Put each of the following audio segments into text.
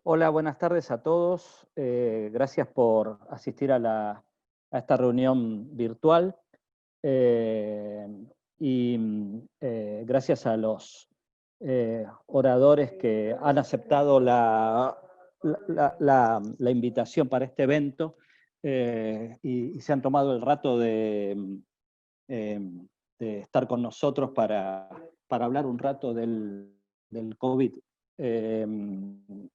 Hola, buenas tardes a todos. Gracias por asistir a esta reunión virtual. Eh, Gracias a los oradores que han aceptado la invitación para este evento y se han tomado el rato eh, de estar con nosotros para hablar un rato del COVID eh,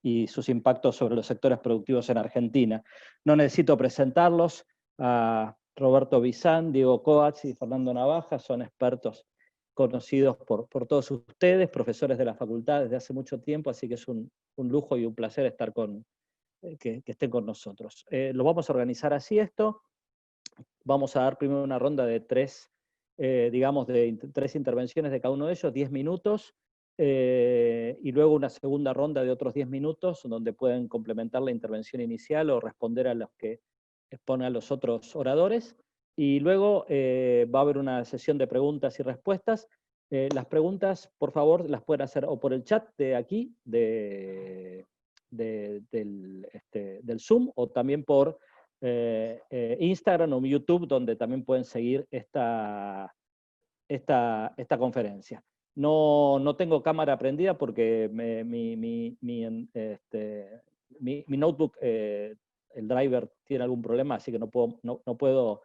y sus impactos sobre los sectores productivos en Argentina. No necesito presentarlos. A Roberto Bizán, Diego Coats y Fernando Navaja son expertos conocidos por todos ustedes, profesores de la facultad desde hace mucho tiempo, así que es un lujo y un placer estar que estén con nosotros. Lo vamos a organizar así esto. Vamos a dar primero una ronda de tres, digamos, de tres intervenciones de cada uno de ellos, 10 minutos, y luego una segunda ronda de otros 10 minutos, donde pueden complementar la intervención inicial o responder a los que exponen a los otros oradores. Y luego va a haber una sesión de preguntas y respuestas. Las preguntas, por favor, las pueden hacer o por el chat de aquí, del Zoom, o también por Instagram o YouTube, donde también pueden seguir esta conferencia. No tengo cámara prendida porque mi notebook, el driver tiene algún problema, así que no puedo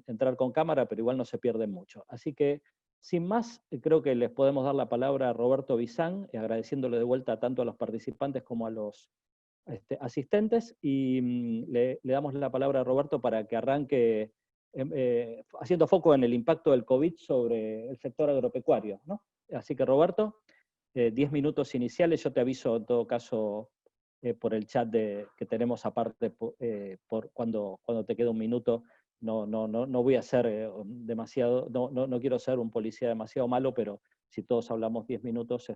entrar con cámara, pero igual no se pierde mucho. Así que, sin más, creo que les podemos dar la palabra a Roberto Bizán, agradeciéndole de vuelta tanto a los participantes como a los asistentes, y le damos la palabra a Roberto para que arranque haciendo foco en el impacto del COVID sobre el sector agropecuario, ¿no? Así que Roberto, 10 minutos iniciales, yo te aviso en todo caso por el chat que tenemos aparte por cuando te quede un minuto. No voy a ser demasiado, no quiero ser un policía demasiado malo, pero si todos hablamos 10 minutos,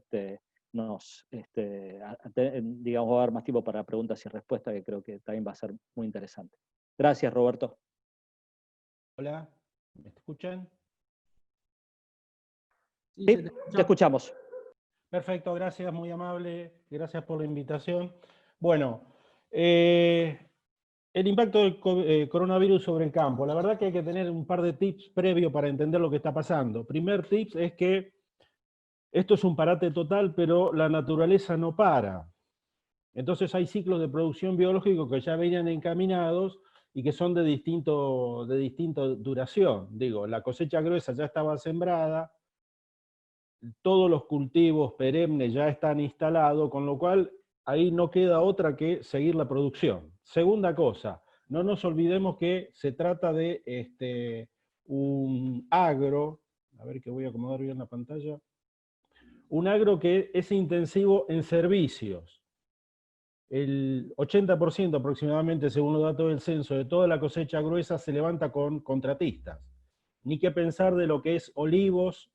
digamos, va a haber más tiempo para preguntas y respuestas, que creo que también va a ser muy interesante. Gracias, Roberto. Hola, ¿me escuchan? Sí, te escuchamos. Perfecto, gracias, muy amable, gracias por la invitación. Bueno, el impacto del coronavirus sobre el campo. La verdad que hay que tener un par de tips previos para entender lo que está pasando. Primer tip es que esto es un parate total, pero la naturaleza no para. Entonces hay ciclos de producción biológico que ya venían encaminados y que son de distinta duración. Digo, la cosecha gruesa ya estaba sembrada, todos los cultivos perennes ya están instalados, con lo cual ahí no queda otra que seguir la producción. Segunda cosa, no nos olvidemos que se trata de un agro, a ver que voy a acomodar bien la pantalla, un agro que es intensivo en servicios. El 80% aproximadamente, según los datos del censo, de toda la cosecha gruesa se levanta con contratistas. Ni que pensar de lo que es olivos,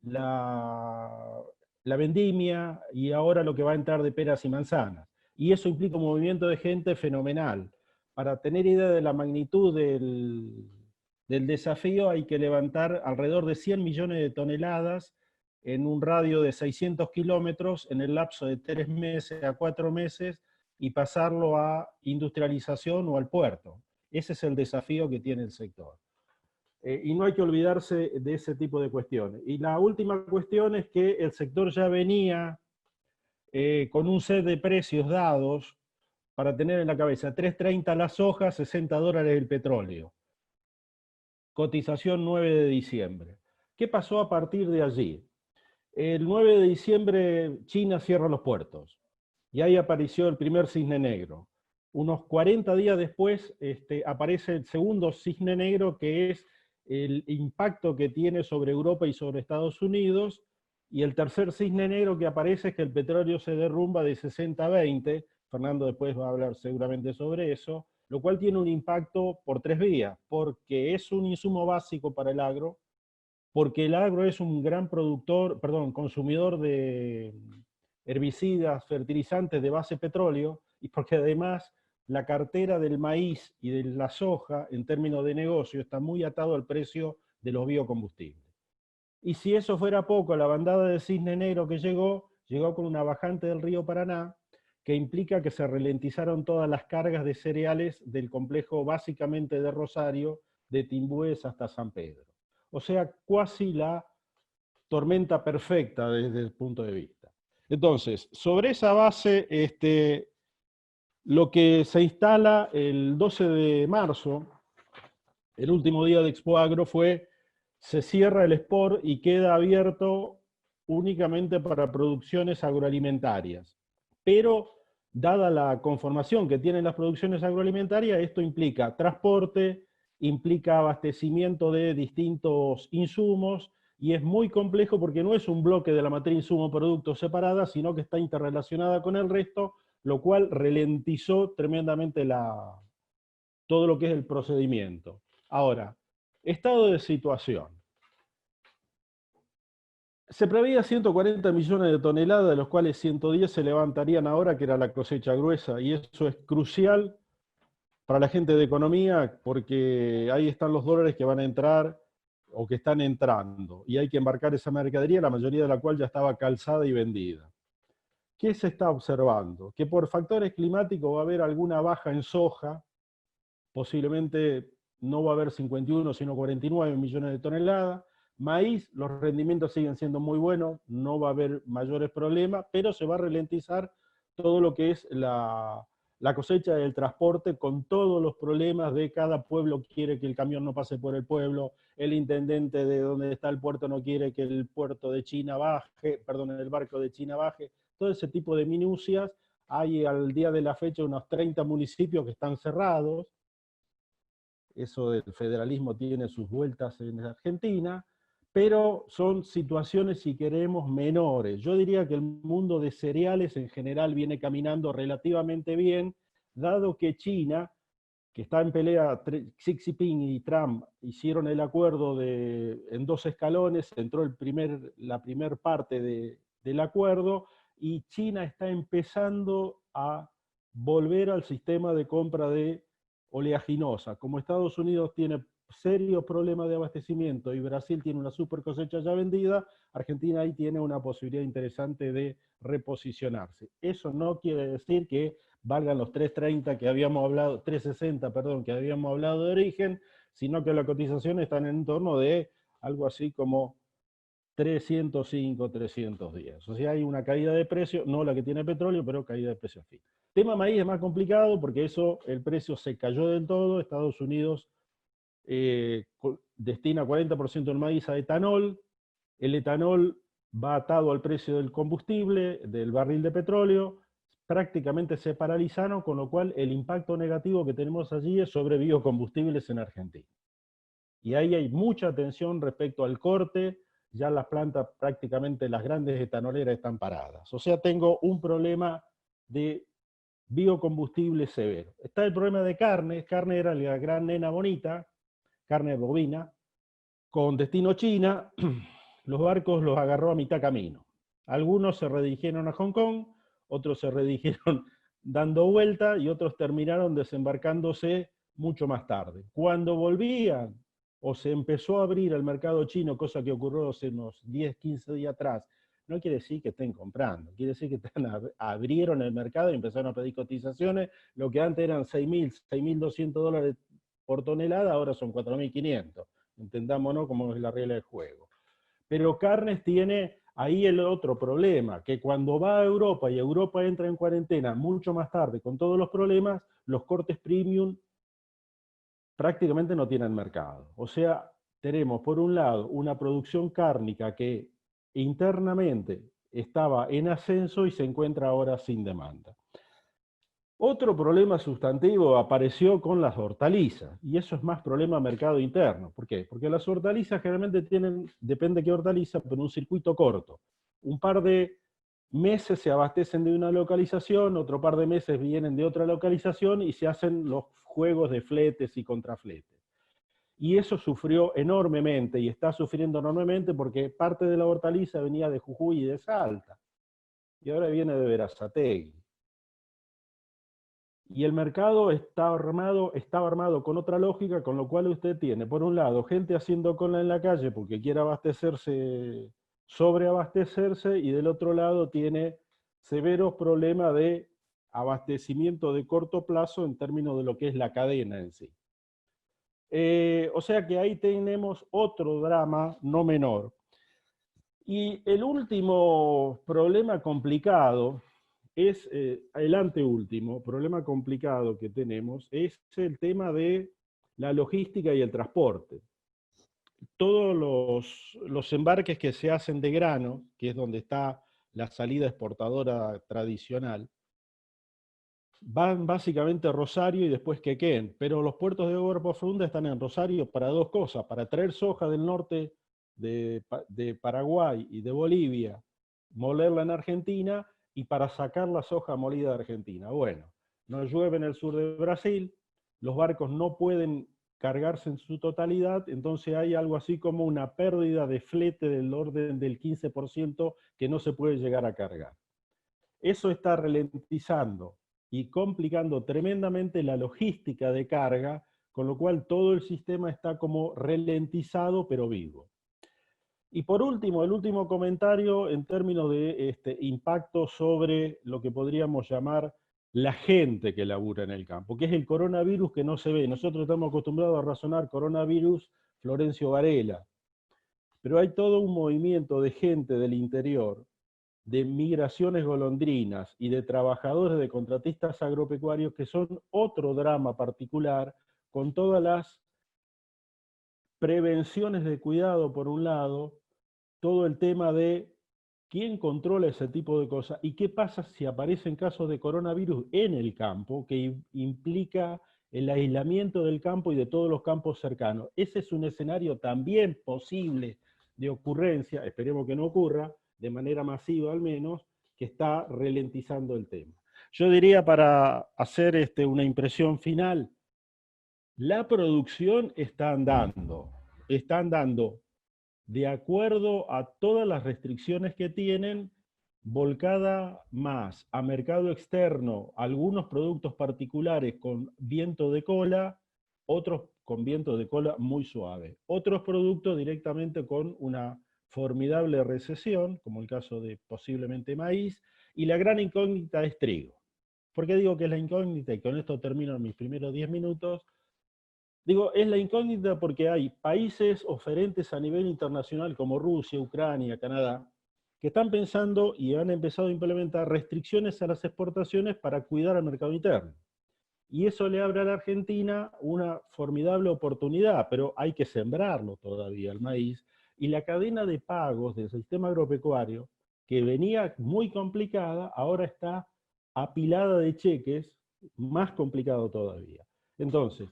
la vendimia y ahora lo que va a entrar de peras y manzanas. Y eso implica un movimiento de gente fenomenal. Para tener idea de la magnitud del desafío hay que levantar alrededor de 100 millones de toneladas en un radio de 600 kilómetros en el lapso de 3 meses a 4 meses y pasarlo a industrialización o al puerto. Ese es el desafío que tiene el sector. Y no hay que olvidarse de ese tipo de cuestiones. Y la última cuestión es que el sector ya venía con un set de precios dados para tener en la cabeza: 3.30 la soja, $60 el petróleo. Cotización 9 de diciembre. ¿Qué pasó a partir de allí? El 9 de diciembre China cierra los puertos y ahí apareció el primer cisne negro. Unos 40 días después aparece el segundo cisne negro, que es el impacto que tiene sobre Europa y sobre Estados Unidos, y el tercer cisne negro que aparece es que el petróleo se derrumba de 60 a 20, Fernando después va a hablar seguramente sobre eso, lo cual tiene un impacto por tres vías, porque es un insumo básico para el agro, porque el agro es un gran consumidor de herbicidas, fertilizantes de base petróleo, y porque además la cartera del maíz y de la soja, en términos de negocio, está muy atado al precio de los biocombustibles. Y si eso fuera poco, la bandada de cisne negro que llegó con una bajante del río Paraná, que implica que se ralentizaron todas las cargas de cereales del complejo básicamente de Rosario, de Timbués hasta San Pedro. O sea, cuasi la tormenta perfecta desde el punto de vista. Entonces, sobre esa base, lo que se instala el 12 de marzo, el último día de Expo Agro, se cierra el export y queda abierto únicamente para producciones agroalimentarias. Pero, dada la conformación que tienen las producciones agroalimentarias, esto implica transporte, implica abastecimiento de distintos insumos, y es muy complejo porque no es un bloque de la matriz insumo-producto separada, sino que está interrelacionada con el resto, lo cual ralentizó tremendamente todo lo que es el procedimiento. Ahora, estado de situación. Se preveía 140 millones de toneladas, de los cuales 110 se levantarían ahora, que era la cosecha gruesa, y eso es crucial para la gente de economía, porque ahí están los dólares que van a entrar o que están entrando, y hay que embarcar esa mercadería, la mayoría de la cual ya estaba calzada y vendida. ¿Qué se está observando? Que por factores climáticos va a haber alguna baja en soja, posiblemente no va a haber 51, sino 49 millones de toneladas. Maíz, los rendimientos siguen siendo muy buenos, no va a haber mayores problemas, pero se va a ralentizar todo lo que es la cosecha del transporte, con todos los problemas de cada pueblo quiere que el camión no pase por el pueblo, el intendente de donde está el puerto no quiere que el puerto de China baje, perdón, el barco de China baje, todo ese tipo de minucias. Hay al día de la fecha unos 30 municipios que están cerrados. Eso del federalismo tiene sus vueltas en Argentina, pero son situaciones, si queremos, menores. Yo diría que el mundo de cereales en general viene caminando relativamente bien, dado que China, que está en pelea, Xi Jinping y Trump hicieron el acuerdo en 2 escalones, entró la primer parte del acuerdo, y China está empezando a volver al sistema de compra de oleaginosa. Como Estados Unidos tiene serios problemas de abastecimiento y Brasil tiene una super cosecha ya vendida, Argentina ahí tiene una posibilidad interesante de reposicionarse. Eso no quiere decir que valgan los 3.30 que habíamos hablado, 3.60, perdón, que habíamos hablado de origen, sino que la cotización está en torno de algo así como 305, 310. O sea, hay una caída de precio, no la que tiene petróleo, pero caída de precio fin. Tema maíz es más complicado porque el precio se cayó del todo. Estados Unidos destina 40% del maíz a etanol. El etanol va atado al precio del combustible, del barril de petróleo. Prácticamente se paralizaron, con lo cual el impacto negativo que tenemos allí es sobre biocombustibles en Argentina. Y ahí hay mucha atención respecto al corte. Ya las plantas, prácticamente las grandes etanoleras, están paradas. O sea, tengo un problema de biocombustible severo. Está el problema de carne. Carne era la gran nena bonita, carne bovina, con destino China. Los barcos los agarró a mitad camino. Algunos se redirigieron a Hong Kong, otros se redirigieron dando vuelta y otros terminaron desembarcándose mucho más tarde. Cuando volvían o se empezó a abrir el mercado chino, cosa que ocurrió hace unos 10, 15 días atrás, no quiere decir que estén comprando, quiere decir que abrieron el mercado y empezaron a pedir cotizaciones. Lo que antes eran 6.000, 6.200 dólares por tonelada, ahora son 4.500. Entendámonos cómo es la regla del juego. Pero carnes tiene ahí el otro problema, que cuando va a Europa y Europa entra en cuarentena mucho más tarde con todos los problemas, los cortes premium prácticamente no tienen mercado. O sea, tenemos por un lado una producción cárnica que internamente estaba en ascenso y se encuentra ahora sin demanda. Otro problema sustantivo apareció con las hortalizas, y eso es más problema mercado interno. ¿Por qué? Porque las hortalizas generalmente tienen, depende de qué hortaliza, pero un circuito corto. Un par de meses se abastecen de una localización, otro par de meses vienen de otra localización y se hacen los juegos de fletes y contrafletes. Y eso sufrió enormemente y está sufriendo enormemente porque parte de la hortaliza venía de Jujuy y de Salta, y ahora viene de Berazategui. Y el mercado estaba armado con otra lógica, con lo cual usted tiene, por un lado, gente haciendo cola en la calle porque quiere abastecerse, sobreabastecerse, y del otro lado tiene severos problemas de abastecimiento de corto plazo en términos de lo que es la cadena en sí. O sea que ahí tenemos otro drama no menor. Y el último problema complicado es, el anteúltimo problema complicado que tenemos es el tema de la logística y el transporte. Todos los embarques que se hacen de grano, que es donde está la salida exportadora tradicional, van básicamente a Rosario y después Quequén, pero los puertos de agua profunda están en Rosario para dos cosas: para traer soja del norte de Paraguay y de Bolivia, molerla en Argentina, y para sacar la soja molida de Argentina. Bueno, no llueve en el sur de Brasil, los barcos no pueden cargarse en su totalidad, entonces hay algo así como una pérdida de flete del orden del 15% que no se puede llegar a cargar. Eso está ralentizando y complicando tremendamente la logística de carga, con lo cual todo el sistema está como ralentizado pero vivo. Y por último, el último comentario en términos de impacto sobre lo que podríamos llamar la gente que labura en el campo, que es el coronavirus que no se ve. Nosotros estamos acostumbrados a razonar coronavirus Florencio Varela, pero hay todo un movimiento de gente del interior, de migraciones golondrinas y de trabajadores de contratistas agropecuarios que son otro drama particular, con todas las prevenciones de cuidado por un lado, todo el tema de quién controla ese tipo de cosas y qué pasa si aparecen casos de coronavirus en el campo, que implica el aislamiento del campo y de todos los campos cercanos. Ese es un escenario también posible de ocurrencia, esperemos que no ocurra, de manera masiva al menos, que está ralentizando el tema. Yo diría, para hacer una impresión final, la producción está andando de acuerdo a todas las restricciones que tienen, volcada más a mercado externo, algunos productos particulares con viento de cola, otros con viento de cola muy suave, otros productos directamente con una formidable recesión, como el caso de posiblemente maíz, y la gran incógnita es trigo. ¿Por qué digo que es la incógnita? Y con esto termino mis primeros 10 minutos. Digo, es la incógnita porque hay países oferentes a nivel internacional como Rusia, Ucrania, Canadá, que están pensando y han empezado a implementar restricciones a las exportaciones para cuidar al mercado interno. Y eso le abre a la Argentina una formidable oportunidad, pero hay que sembrarlo todavía, el maíz. Y la cadena de pagos del sistema agropecuario, que venía muy complicada, ahora está apilada de cheques, más complicado todavía. Entonces,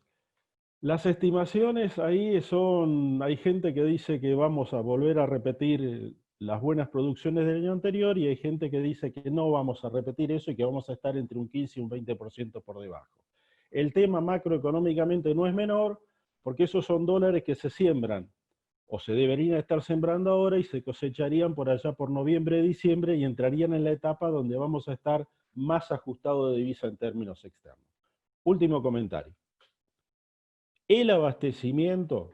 las estimaciones ahí son, hay gente que dice que vamos a volver a repetir las buenas producciones del año anterior y hay gente que dice que no vamos a repetir eso y que vamos a estar entre un 15 y un 20% por debajo. El tema macroeconómicamente no es menor porque esos son dólares que se siembran o se deberían estar sembrando ahora y se cosecharían por allá por noviembre, diciembre y entrarían en la etapa donde vamos a estar más ajustados de divisa en términos externos. Último comentario. El abastecimiento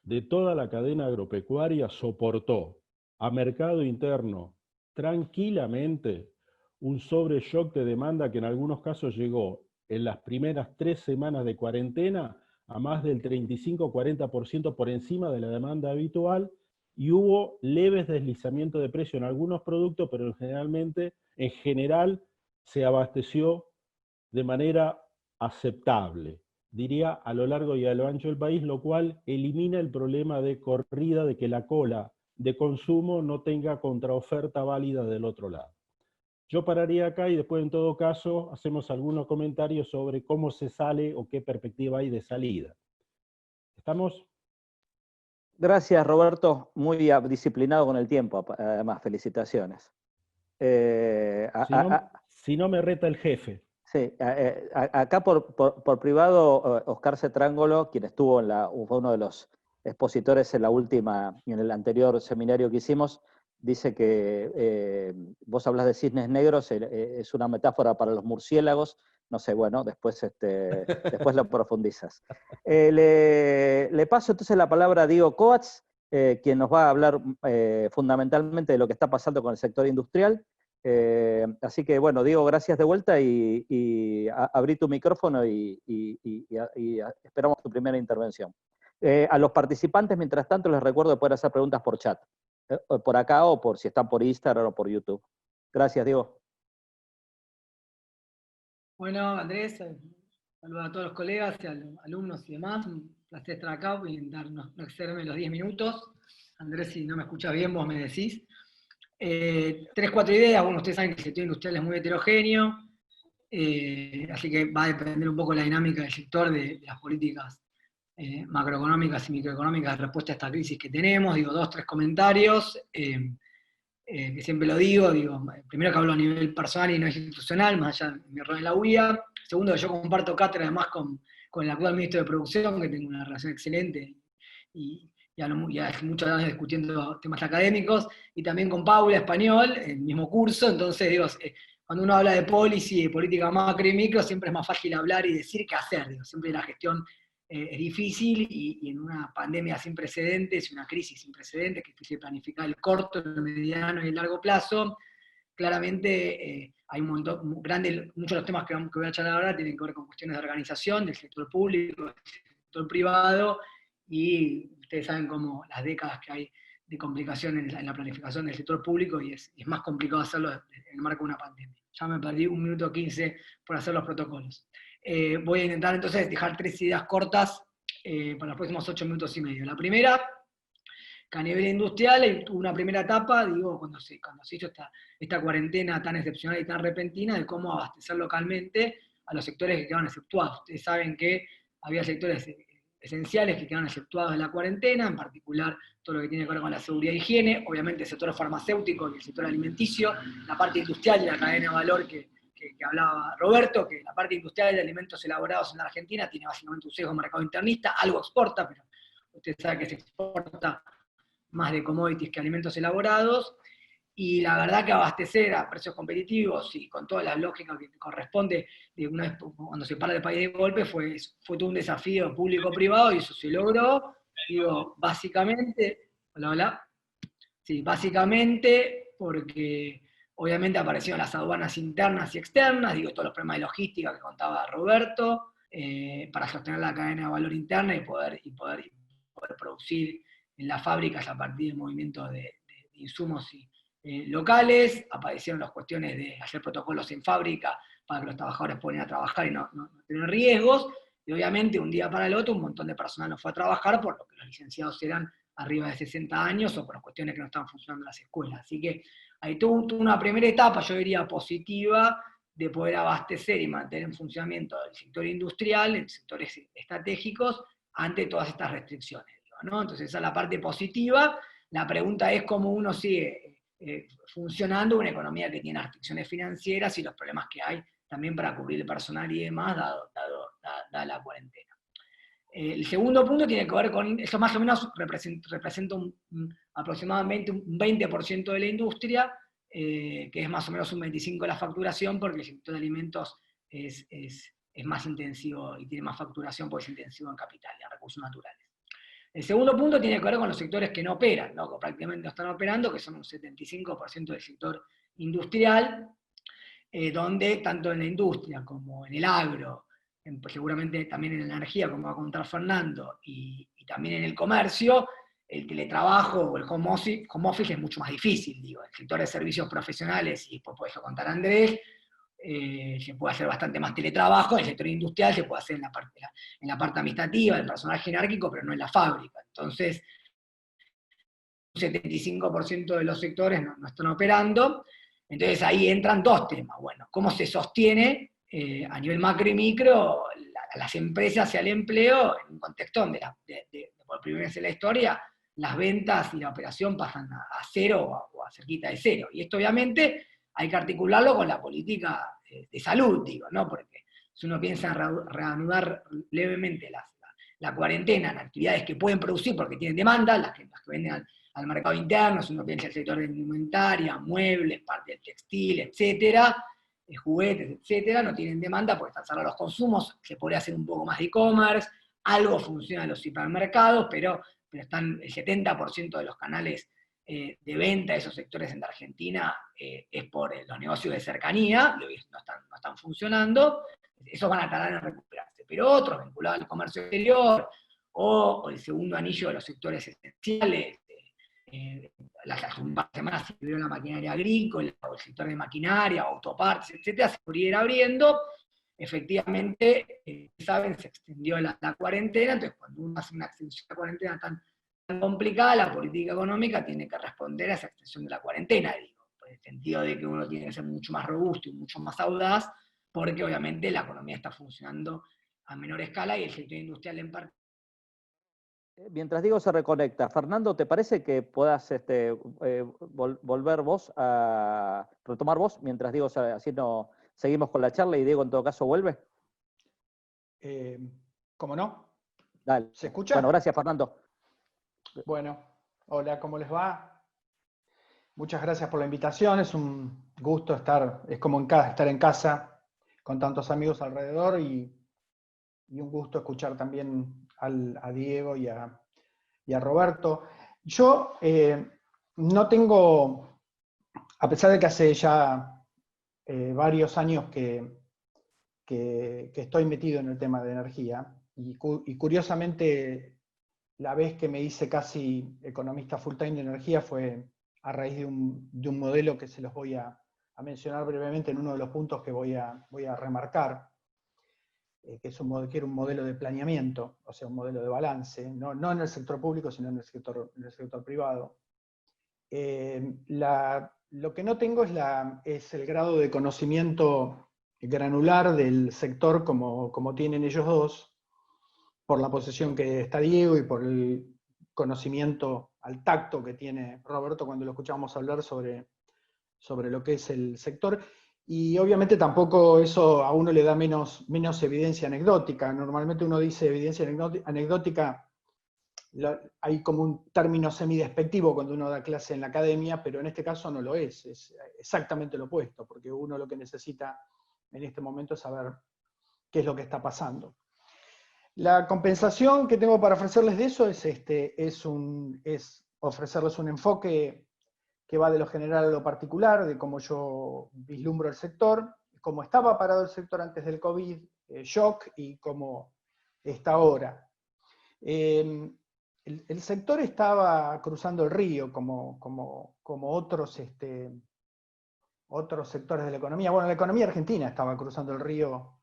de toda la cadena agropecuaria soportó a mercado interno tranquilamente un sobreshock de demanda que en algunos casos llegó en las primeras 3 semanas de cuarentena a más del 35-40% por encima de la demanda habitual, y hubo leves deslizamientos de precio en algunos productos, pero en general se abasteció de manera aceptable, diría, a lo largo y a lo ancho del país, lo cual elimina el problema de corrida, de que la cola de consumo no tenga contraoferta válida del otro lado. Yo pararía acá y después, en todo caso, hacemos algunos comentarios sobre cómo se sale o qué perspectiva hay de salida. ¿Estamos? Gracias, Roberto. Muy disciplinado con el tiempo, además, felicitaciones. Si no me reta el jefe. Sí, acá por privado, Oscar Cetrángolo, quien estuvo fue uno de los expositores en el anterior seminario que hicimos, dice que vos hablas de cisnes negros, es una metáfora para los murciélagos. No sé, bueno, después lo profundizas. Le paso entonces la palabra a Diego Coats, quien nos va a hablar fundamentalmente de lo que está pasando con el sector industrial. Así que bueno, Diego, gracias de vuelta y abrí tu micrófono y esperamos tu primera intervención. A los participantes, mientras tanto, les recuerdo que pueden hacer preguntas por chat, por acá o por si están por Instagram o por YouTube. Gracias, Diego. Bueno, Andrés, saludos a todos los colegas y alumnos y demás. Un placer estar acá, voy a intentar no excederme los 10 minutos. Andrés, si no me escuchas bien, vos me decís. 3, 4 ideas. Bueno, ustedes saben que el sector industrial es muy heterogéneo, así que va a depender un poco de la dinámica del sector, de las políticas macroeconómicas y microeconómicas de respuesta a esta crisis que tenemos. Digo, 2, 3 comentarios, que siempre lo digo, primero que hablo a nivel personal y no institucional, más allá de mi rol en la UIA. Segundo, que yo comparto cátedra además con el actual ministro de Producción, que tengo una relación excelente, y hace muchos años discutiendo temas académicos, y también con Paula Español, en el mismo curso. Entonces, cuando uno habla de policy, de política macro y micro, siempre es más fácil hablar y decir que hacer. Siempre la gestión es difícil, y en una pandemia sin precedentes, una crisis sin precedentes, que es difícil planificar el corto, el mediano y el largo plazo. Claramente hay un montón grande, muchos de los temas que voy a charlar ahora tienen que ver con cuestiones de organización del sector público, del sector privado, y ustedes saben cómo las décadas que hay de complicaciones en la planificación del sector público, y es más complicado hacerlo en el marco de una pandemia. Ya me perdí 1 minuto 15 por hacer los protocolos. Voy a intentar entonces dejar 3 ideas cortas para los próximos 8 minutos y medio. La primera, que a nivel industrial hubo una primera etapa, cuando se hizo esta cuarentena tan excepcional y tan repentina, de cómo abastecer localmente a los sectores que quedaban exceptuados. Ustedes saben que había sectores esenciales que quedaron exceptuados de la cuarentena, en particular todo lo que tiene que ver con la seguridad e higiene, obviamente el sector farmacéutico y el sector alimenticio, la parte industrial y la cadena de valor que hablaba Roberto, que la parte industrial de alimentos elaborados en la Argentina tiene básicamente un sesgo mercado internista, algo exporta, pero usted sabe que se exporta más de commodities que alimentos elaborados, y la verdad que abastecer a precios competitivos y con toda la lógica que corresponde de una vez cuando se para el país de golpe fue todo un desafío público-privado, y eso se logró. Básicamente, básicamente porque obviamente aparecieron las aduanas internas y externas, todos los problemas de logística que contaba Roberto, para sostener la cadena de valor interna y poder producir en las fábricas a partir del movimiento de insumos locales. Aparecieron las cuestiones de hacer protocolos en fábrica para que los trabajadores puedan ir a trabajar y no tener riesgos, y obviamente un día para el otro un montón de personal no fue a trabajar, por lo que los licenciados eran arriba de 60 años o por las cuestiones que no estaban funcionando en las escuelas. Así que ahí tuvo una primera etapa, yo diría positiva, de poder abastecer y mantener en funcionamiento el sector industrial, en sectores estratégicos, ante todas estas restricciones, ¿no? Entonces esa es la parte positiva. La pregunta es cómo uno sigue funcionando una economía que tiene restricciones financieras y los problemas que hay también para cubrir el personal y demás, dada la cuarentena. El segundo punto tiene que ver con, eso más o menos representa aproximadamente un 20% de la industria, que es más o menos un 25% de la facturación, porque el sector de alimentos es más intensivo y tiene más facturación porque es intensivo en capital y en recursos naturales. El segundo punto tiene que ver con los sectores que no operan, ¿no? Que prácticamente no están operando, que son un 75% del sector industrial, donde tanto en la industria como en el agro, seguramente también en la energía, como va a contar Fernando, y también en el comercio, el teletrabajo o el home office es mucho más difícil. El sector de servicios profesionales, y después puede contar Andrés, se puede hacer bastante más teletrabajo. En el sector industrial se puede hacer en la parte administrativa, del personal jerárquico, pero no en la fábrica. Entonces, un 75% de los sectores no están operando. Entonces ahí entran 2 temas. Bueno, ¿cómo se sostiene a nivel macro y micro las empresas y el empleo en un contexto donde por primera vez en la historia las ventas y la operación pasan a cero o a cerquita de cero? Y esto obviamente hay que articularlo con la política de salud, ¿no? Porque si uno piensa en reanudar levemente la cuarentena en actividades que pueden producir porque tienen demanda, las que venden al mercado interno, si uno piensa en el sector de indumentaria, muebles, parte del textil, etcétera, juguetes, etcétera, no tienen demanda porque están cerrados los consumos, se podría hacer un poco más de e-commerce, algo funciona en los hipermercados, pero están el 70% de los canales de venta de esos sectores en la Argentina es por los negocios de cercanía, que hoy no están funcionando, esos van a tardar en recuperarse, pero otros vinculados al comercio exterior, o el segundo anillo de los sectores esenciales, las últimas semanas se vio la maquinaria agrícola, o el sector de maquinaria, autopartes, etcétera, se pudiera ir abriendo. Efectivamente, saben, se extendió la cuarentena, entonces cuando uno hace una extensión de la cuarentena tan complicada, la política económica tiene que responder a esa extensión de la cuarentena, digo, en el sentido de que uno tiene que ser mucho más robusto y mucho más audaz, porque obviamente la economía está funcionando a menor escala y el sector industrial en parte. Mientras Diego se reconecta, Fernando, ¿te parece que puedas volver vos a retomar vos mientras Diego, así no seguimos con la charla y Diego en todo caso vuelve? ¿Cómo no? Dale. ¿Se escucha? Bueno, gracias, Fernando. Bueno, hola, ¿cómo les va? Muchas gracias por la invitación, es un gusto estar, es como estar en casa con tantos amigos alrededor y un gusto escuchar también a Diego y a Roberto. Yo no tengo, a pesar de que hace ya varios años que estoy metido en el tema de energía, y curiosamente la vez que me hice casi economista full time de energía fue a raíz de un modelo que se los voy a mencionar brevemente en uno de los puntos que voy a remarcar, que era un modelo de planeamiento, o sea, un modelo de balance, no en el sector público, sino en el sector privado. Lo que no tengo es el grado de conocimiento granular del sector como tienen ellos dos, por la posición que está Diego y por el conocimiento al tacto que tiene Roberto cuando lo escuchamos hablar sobre lo que es el sector. Y obviamente tampoco eso a uno le da menos evidencia anecdótica. Normalmente uno dice evidencia anecdótica, hay como un término semidespectivo cuando uno da clase en la academia, pero en este caso no lo es exactamente lo opuesto, porque uno lo que necesita en este momento es saber qué es lo que está pasando. La compensación que tengo para ofrecerles de eso es ofrecerles un enfoque que va de lo general a lo particular, de cómo yo vislumbro el sector, cómo estaba parado el sector antes del COVID, shock, y cómo está ahora. El sector estaba cruzando el río, como otros sectores de la economía. Bueno, la economía argentina estaba cruzando el río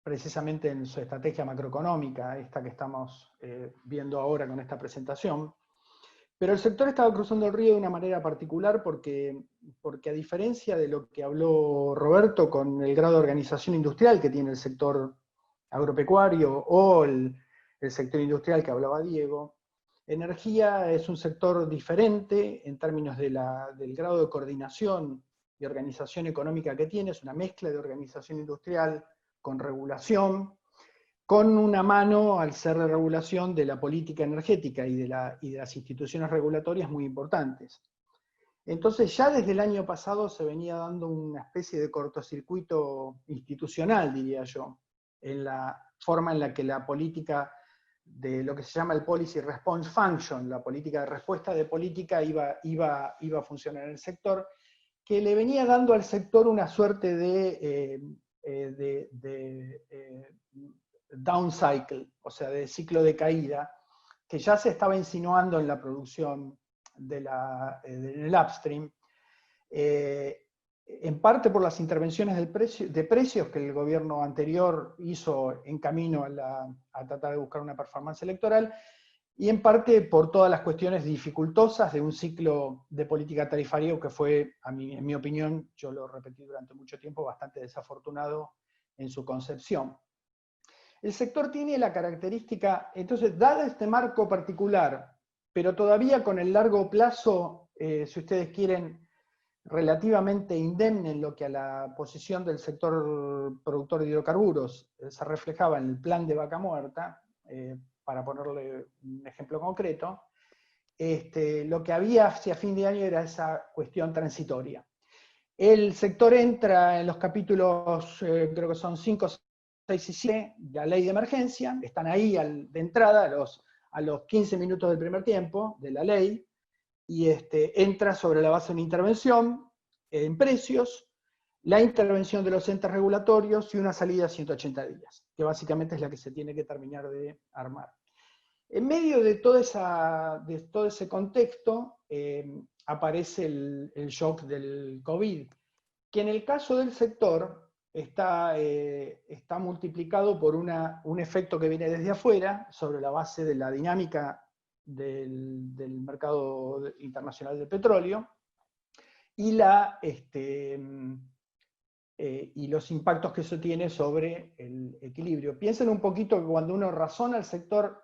precisamente en su estrategia macroeconómica, esta que estamos viendo ahora con esta presentación. Pero el sector estaba cruzando el río de una manera particular porque a diferencia de lo que habló Roberto con el grado de organización industrial que tiene el sector agropecuario o el sector industrial que hablaba Diego, energía es un sector diferente en términos del grado de coordinación y organización económica que tiene, es una mezcla de organización industrial con regulación, con una mano, al ser de regulación, de la política energética y de las instituciones regulatorias muy importantes. Entonces ya desde el año pasado se venía dando una especie de cortocircuito institucional, diría yo, en la forma en la que la política de lo que se llama el Policy Response Function, la política de respuesta de política, iba a funcionar en el sector, que le venía dando al sector una suerte de down cycle, o sea, de ciclo de caída, que ya se estaba insinuando en la producción del upstream, en parte por las intervenciones de precios que el gobierno anterior hizo en camino a tratar de buscar una performance electoral, y en parte por todas las cuestiones dificultosas de un ciclo de política tarifaria que fue, en mi opinión, yo lo repetí durante mucho tiempo, bastante desafortunado en su concepción. El sector tiene la característica, entonces, dado este marco particular, pero todavía con el largo plazo, si ustedes quieren, relativamente indemne en lo que a la posición del sector productor de hidrocarburos se reflejaba en el plan de Vaca Muerta, para ponerle un ejemplo concreto, lo que había hacia fin de año era esa cuestión transitoria. El sector entra en los capítulos, creo que son 5, 6 y 7, de la ley de emergencia, están ahí de entrada a los 15 minutos del primer tiempo de la ley, y entra sobre la base de una intervención en precios, la intervención de los entes regulatorios y una salida a 180 días, que básicamente es la que se tiene que terminar de armar. En medio de todo ese contexto aparece el shock del COVID, que en el caso del sector está multiplicado por un efecto que viene desde afuera, sobre la base de la dinámica del mercado internacional del petróleo, y los impactos que eso tiene sobre el equilibrio. Piensen un poquito que cuando uno razona el sector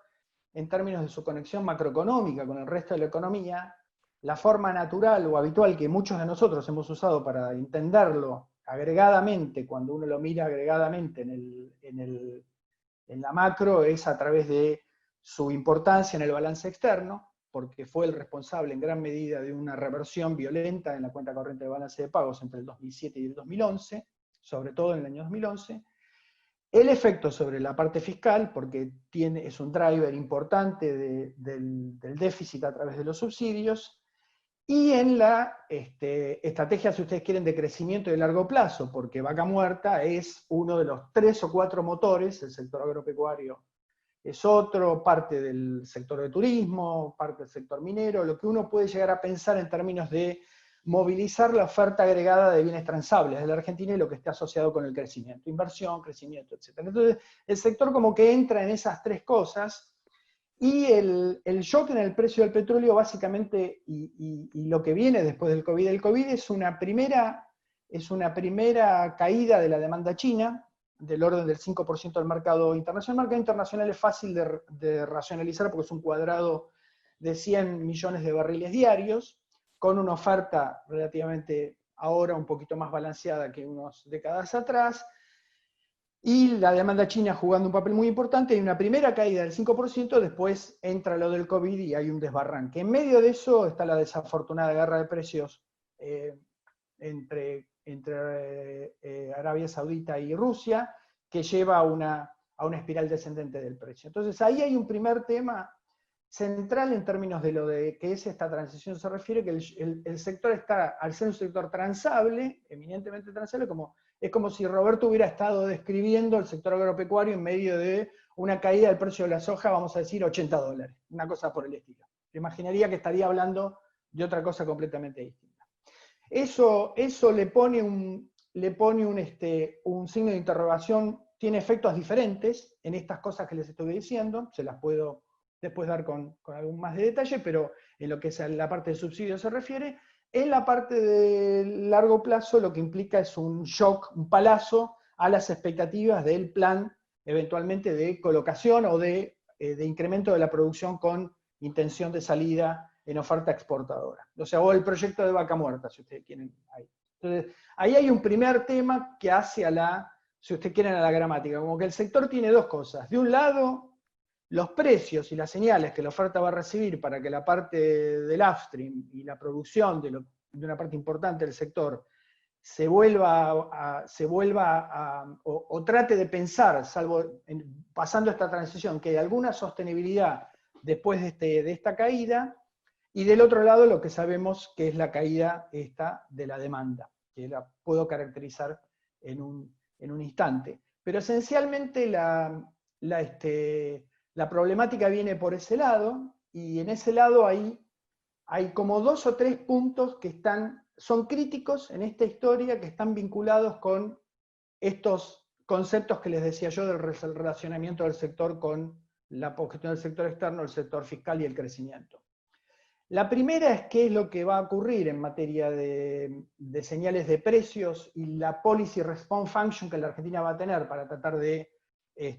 en términos de su conexión macroeconómica con el resto de la economía, la forma natural o habitual que muchos de nosotros hemos usado para entenderlo agregadamente, cuando uno lo mira agregadamente en la macro, es a través de su importancia en el balance externo, porque fue el responsable en gran medida de una reversión violenta en la cuenta corriente de balance de pagos entre el 2007 y el 2011, sobre todo en el año 2011, el efecto sobre la parte fiscal, porque es un driver importante del déficit a través de los subsidios, y en la estrategia, si ustedes quieren, de crecimiento de largo plazo, porque Vaca Muerta es uno de los 3 o 4 motores, el sector agropecuario es otro, parte del sector de turismo, parte del sector minero, lo que uno puede llegar a pensar en términos de movilizar la oferta agregada de bienes transables de la Argentina y lo que esté asociado con el crecimiento, inversión, crecimiento, etc. Entonces, el sector como que entra en esas 3 cosas, y el shock en el precio del petróleo básicamente, y lo que viene después del COVID, es una primera caída de la demanda china, del orden del 5% del mercado internacional. El mercado internacional es fácil de racionalizar porque es un cuadrado de 100 millones de barriles diarios, con una oferta relativamente ahora un poquito más balanceada que unas décadas atrás, y la demanda china jugando un papel muy importante. Hay una primera caída del 5%, después entra lo del COVID y hay un desbarranque. En medio de eso está la desafortunada guerra de precios entre Arabia Saudita y Rusia, que lleva a una espiral descendente del precio. Entonces ahí hay un primer tema central en términos de lo de que es esta transición se refiere, que el sector está, al ser un sector transable, eminentemente transable, es como si Roberto hubiera estado describiendo el sector agropecuario en medio de una caída del precio de la soja, vamos a decir $80, una cosa por el estilo. Te imaginaría que estaría hablando de otra cosa completamente distinta. Eso le pone un signo de interrogación, tiene efectos diferentes en estas cosas que les estoy diciendo, se las puedo después dar con algún más de detalle, pero en lo que es la parte de subsidios se refiere. En la parte de largo plazo lo que implica es un shock, un palazo a las expectativas del plan eventualmente de colocación o de incremento de la producción con intención de salida en oferta exportadora. O sea, o el proyecto de Vaca Muerta, si ustedes quieren. Entonces, ahí hay un primer tema que hace si ustedes quieren, a la gramática, como que el sector tiene 2 cosas. De un lado, los precios y las señales que la oferta va a recibir para que la parte del upstream y la producción de una parte importante del sector se vuelva o trate de pensar, pasando esta transición, que hay alguna sostenibilidad después de esta caída, y del otro lado lo que sabemos que es la caída esta de la demanda, que la puedo caracterizar en un instante. Pero esencialmente la problemática viene por ese lado, y en ese lado hay como 2 o 3 puntos que son críticos en esta historia, que están vinculados con estos conceptos que les decía yo del relacionamiento del sector con la gestión del sector externo, el sector fiscal y el crecimiento. La primera es qué es lo que va a ocurrir en materia de señales de precios y la policy response function que la Argentina va a tener para tratar de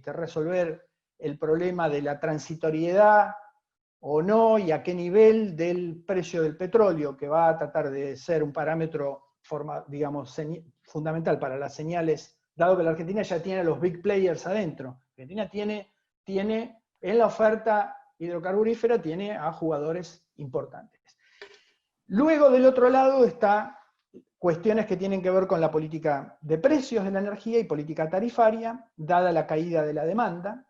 resolver el problema de la transitoriedad o no, y a qué nivel del precio del petróleo, que va a tratar de ser un parámetro fundamental para las señales, dado que la Argentina ya tiene a los big players adentro. La Argentina tiene en la oferta hidrocarburífera, tiene a jugadores importantes. Luego, del otro lado, está cuestiones que tienen que ver con la política de precios de la energía y política tarifaria, dada la caída de la demanda.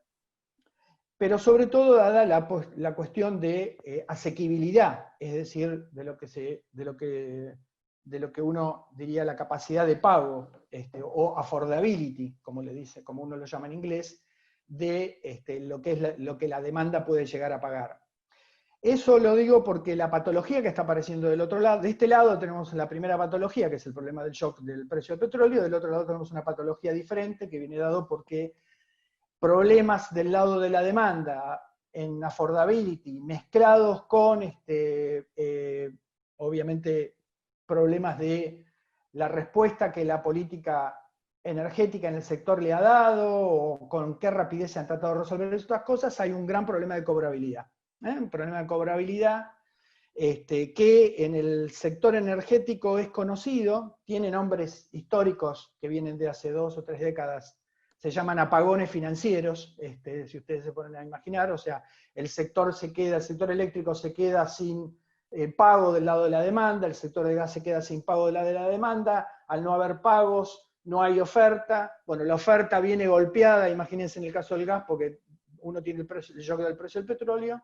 pero sobre todo dada la cuestión de asequibilidad, es decir, de lo que uno diría la capacidad de pago, o affordability, como uno lo llama en inglés, de lo que la demanda puede llegar a pagar. Eso lo digo porque la patología que está apareciendo del otro lado, de este lado tenemos la primera patología, que es el problema del shock del precio del petróleo, del otro lado tenemos una patología diferente que viene dado porque problemas del lado de la demanda en affordability mezclados con, obviamente, problemas de la respuesta que la política energética en el sector le ha dado, o con qué rapidez se han tratado de resolver estas cosas, hay un gran problema de cobrabilidad. Un problema de cobrabilidad que en el sector energético es conocido, tiene nombres históricos que vienen de hace 2 o 3 décadas, se llaman apagones financieros, si ustedes se ponen a imaginar, o sea, el sector eléctrico se queda sin pago del lado de la demanda, el sector de gas se queda sin pago del lado de la demanda, al no haber pagos, no hay oferta, bueno, la oferta viene golpeada, imagínense en el caso del gas, porque uno tiene el shock del precio del petróleo.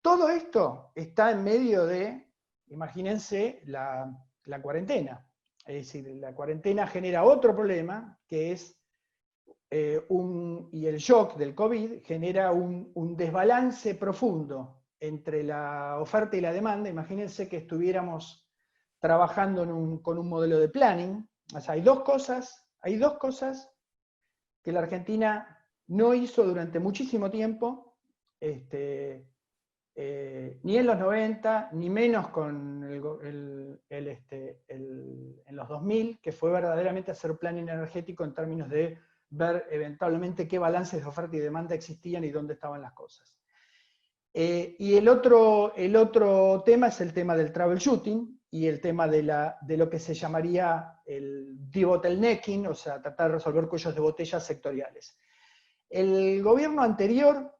Todo esto está en medio de, imagínense, la cuarentena. Es decir, la cuarentena genera otro problema, que es, y el shock del COVID genera un desbalance profundo entre la oferta y la demanda. Imagínense que estuviéramos trabajando con un modelo de planning. O sea, hay dos cosas que la Argentina no hizo durante muchísimo tiempo, ni en los 90, ni menos en los 2000, que fue verdaderamente hacer planning energético en términos de ver eventualmente qué balances de oferta y demanda existían y dónde estaban las cosas. Y el otro tema es el tema del troubleshooting y el tema de lo que se llamaría el debottlenecking, o sea, tratar de resolver cuellos de botella sectoriales. El gobierno anterior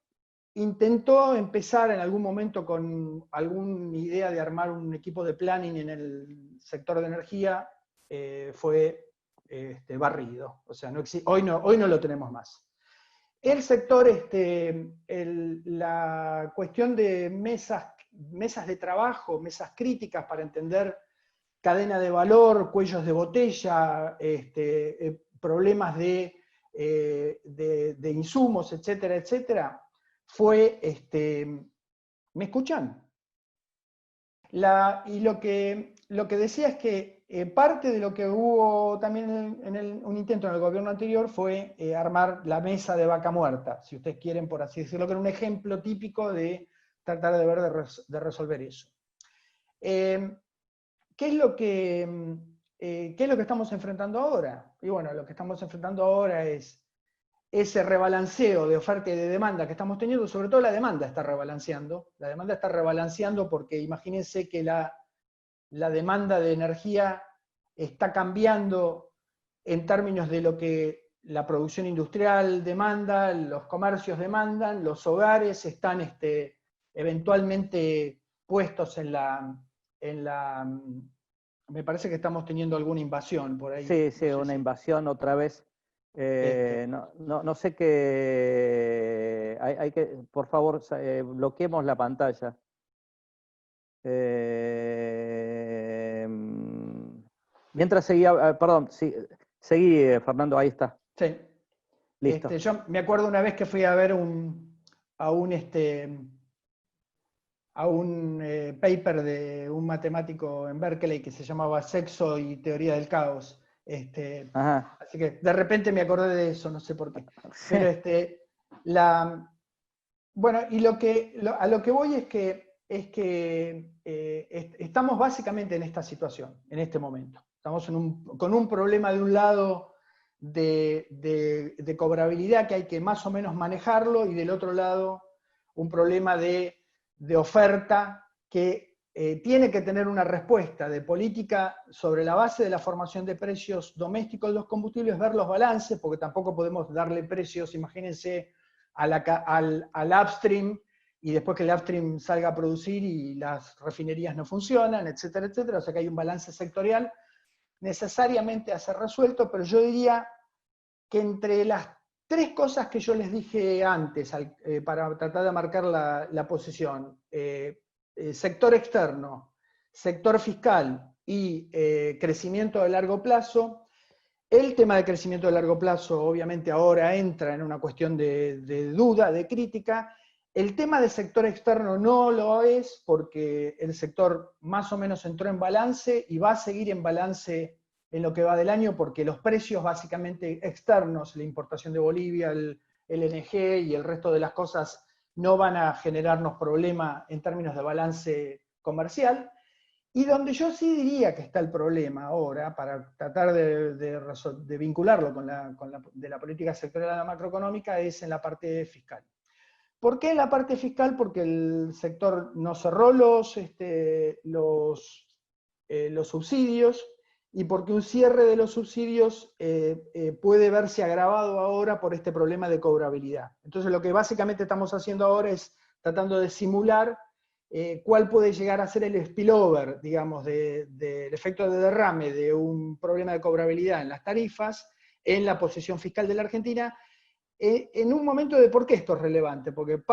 intentó empezar en algún momento con alguna idea de armar un equipo de planning en el sector de energía, fue barrido. O sea, hoy no lo tenemos más. El sector, la cuestión de mesas de trabajo, mesas críticas para entender cadena de valor, cuellos de botella, problemas de insumos, etcétera, etcétera, fue, ¿me escuchan? Y lo que decía es que parte de lo que hubo también un intento en el gobierno anterior fue armar la mesa de vaca muerta, si ustedes quieren, por así decirlo, que era un ejemplo típico de tratar de resolver eso. ¿Qué es lo que estamos enfrentando ahora? Y bueno, lo que estamos enfrentando ahora es ese rebalanceo de oferta y de demanda que estamos teniendo. Sobre todo la demanda está rebalanceando. La demanda está rebalanceando porque imagínense que la demanda de energía está cambiando en términos de lo que la producción industrial demanda, los comercios demandan, los hogares están eventualmente puestos en la... Me parece que estamos teniendo alguna invasión por ahí. Sí, sí, una invasión otra vez. No sé qué... Hay que, por favor, bloqueemos la pantalla. Mientras seguía, perdón, seguí, Fernando, ahí está. Sí. Listo. Yo me acuerdo una vez que fui a ver a un paper de un matemático en Berkeley que se llamaba Sexo y Teoría del Caos. Así que de repente me acordé de eso, no sé por qué. Pero bueno, y a lo que voy es que estamos básicamente en esta situación, en este momento. Estamos con un problema de un lado de cobrabilidad que hay que más o menos manejarlo, y del otro lado un problema de oferta que tiene que tener una respuesta de política sobre la base de la formación de precios domésticos de los combustibles, ver los balances, porque tampoco podemos darle precios, imagínense, al upstream, y después que el upstream salga a producir y las refinerías no funcionan, etcétera, etcétera. O sea que hay un balance sectorial necesariamente a ser resuelto, pero yo diría que entre las Tres cosas que yo les dije antes para tratar de marcar la posición. Sector externo, sector fiscal y crecimiento de largo plazo. El tema de crecimiento de largo plazo obviamente ahora entra en una cuestión de duda, de crítica. El tema de sector externo no lo es porque el sector más o menos entró en balance y va a seguir en balance en lo que va del año porque los precios básicamente externos, la importación de Bolivia, el LNG y el resto de las cosas no van a generarnos problema en términos de balance comercial. Y donde yo sí diría que está el problema ahora, para tratar de vincularlo con la política sectorial a la macroeconómica, es en la parte fiscal. ¿Por qué en la parte fiscal? Porque el sector no cerró los subsidios, y porque un cierre de los subsidios puede verse agravado ahora por este problema de cobrabilidad. Entonces lo que básicamente estamos haciendo ahora es tratando de simular cuál puede llegar a ser el spillover, digamos, del efecto de derrame de un problema de cobrabilidad en las tarifas, en la posición fiscal de la Argentina, en un momento de por qué esto es relevante, porque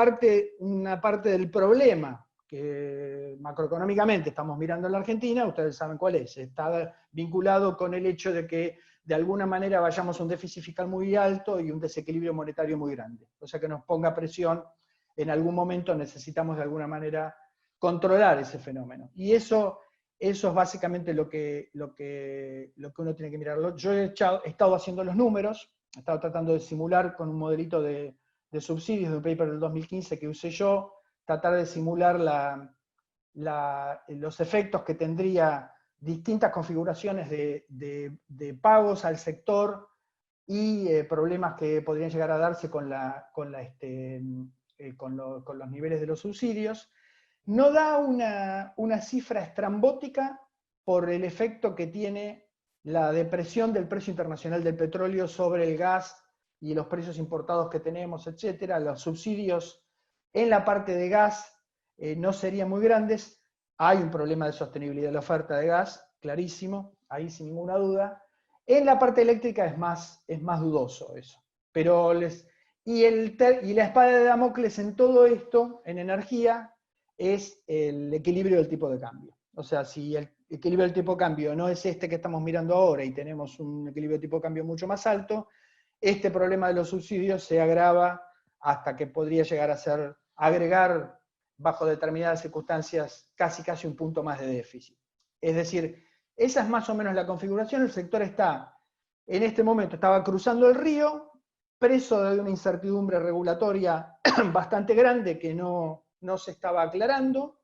una parte del problema que macroeconómicamente estamos mirando en la Argentina, ustedes saben cuál es, está vinculado con el hecho de que de alguna manera vayamos a un déficit fiscal muy alto y un desequilibrio monetario muy grande, o sea que nos ponga presión, en algún momento necesitamos de alguna manera controlar ese fenómeno. Y eso es básicamente lo que uno tiene que mirar. Yo he estado haciendo los números, he estado tratando de simular con un modelito de subsidios de un paper del 2015 que usé yo, tratar de simular los efectos que tendría distintas configuraciones de pagos al sector y problemas que podrían llegar a darse con los niveles de los subsidios. No da una cifra estrambótica por el efecto que tiene la depresión del precio internacional del petróleo sobre el gas y los precios importados que tenemos, etcétera. Los subsidios en la parte de gas no serían muy grandes. Hay un problema de sostenibilidad de la oferta de gas, clarísimo, ahí sin ninguna duda. En la parte eléctrica es más dudoso eso. Pero y la espada de Damocles en todo esto, en energía, es el equilibrio del tipo de cambio. O sea, si el equilibrio del tipo de cambio no es este que estamos mirando ahora y tenemos un equilibrio de tipo de cambio mucho más alto, este problema de los subsidios se agrava hasta que podría llegar a ser agregar bajo determinadas circunstancias casi un punto más de déficit. Es decir, esa es más o menos la configuración. El sector en este momento estaba cruzando el río, preso de una incertidumbre regulatoria bastante grande que no se estaba aclarando,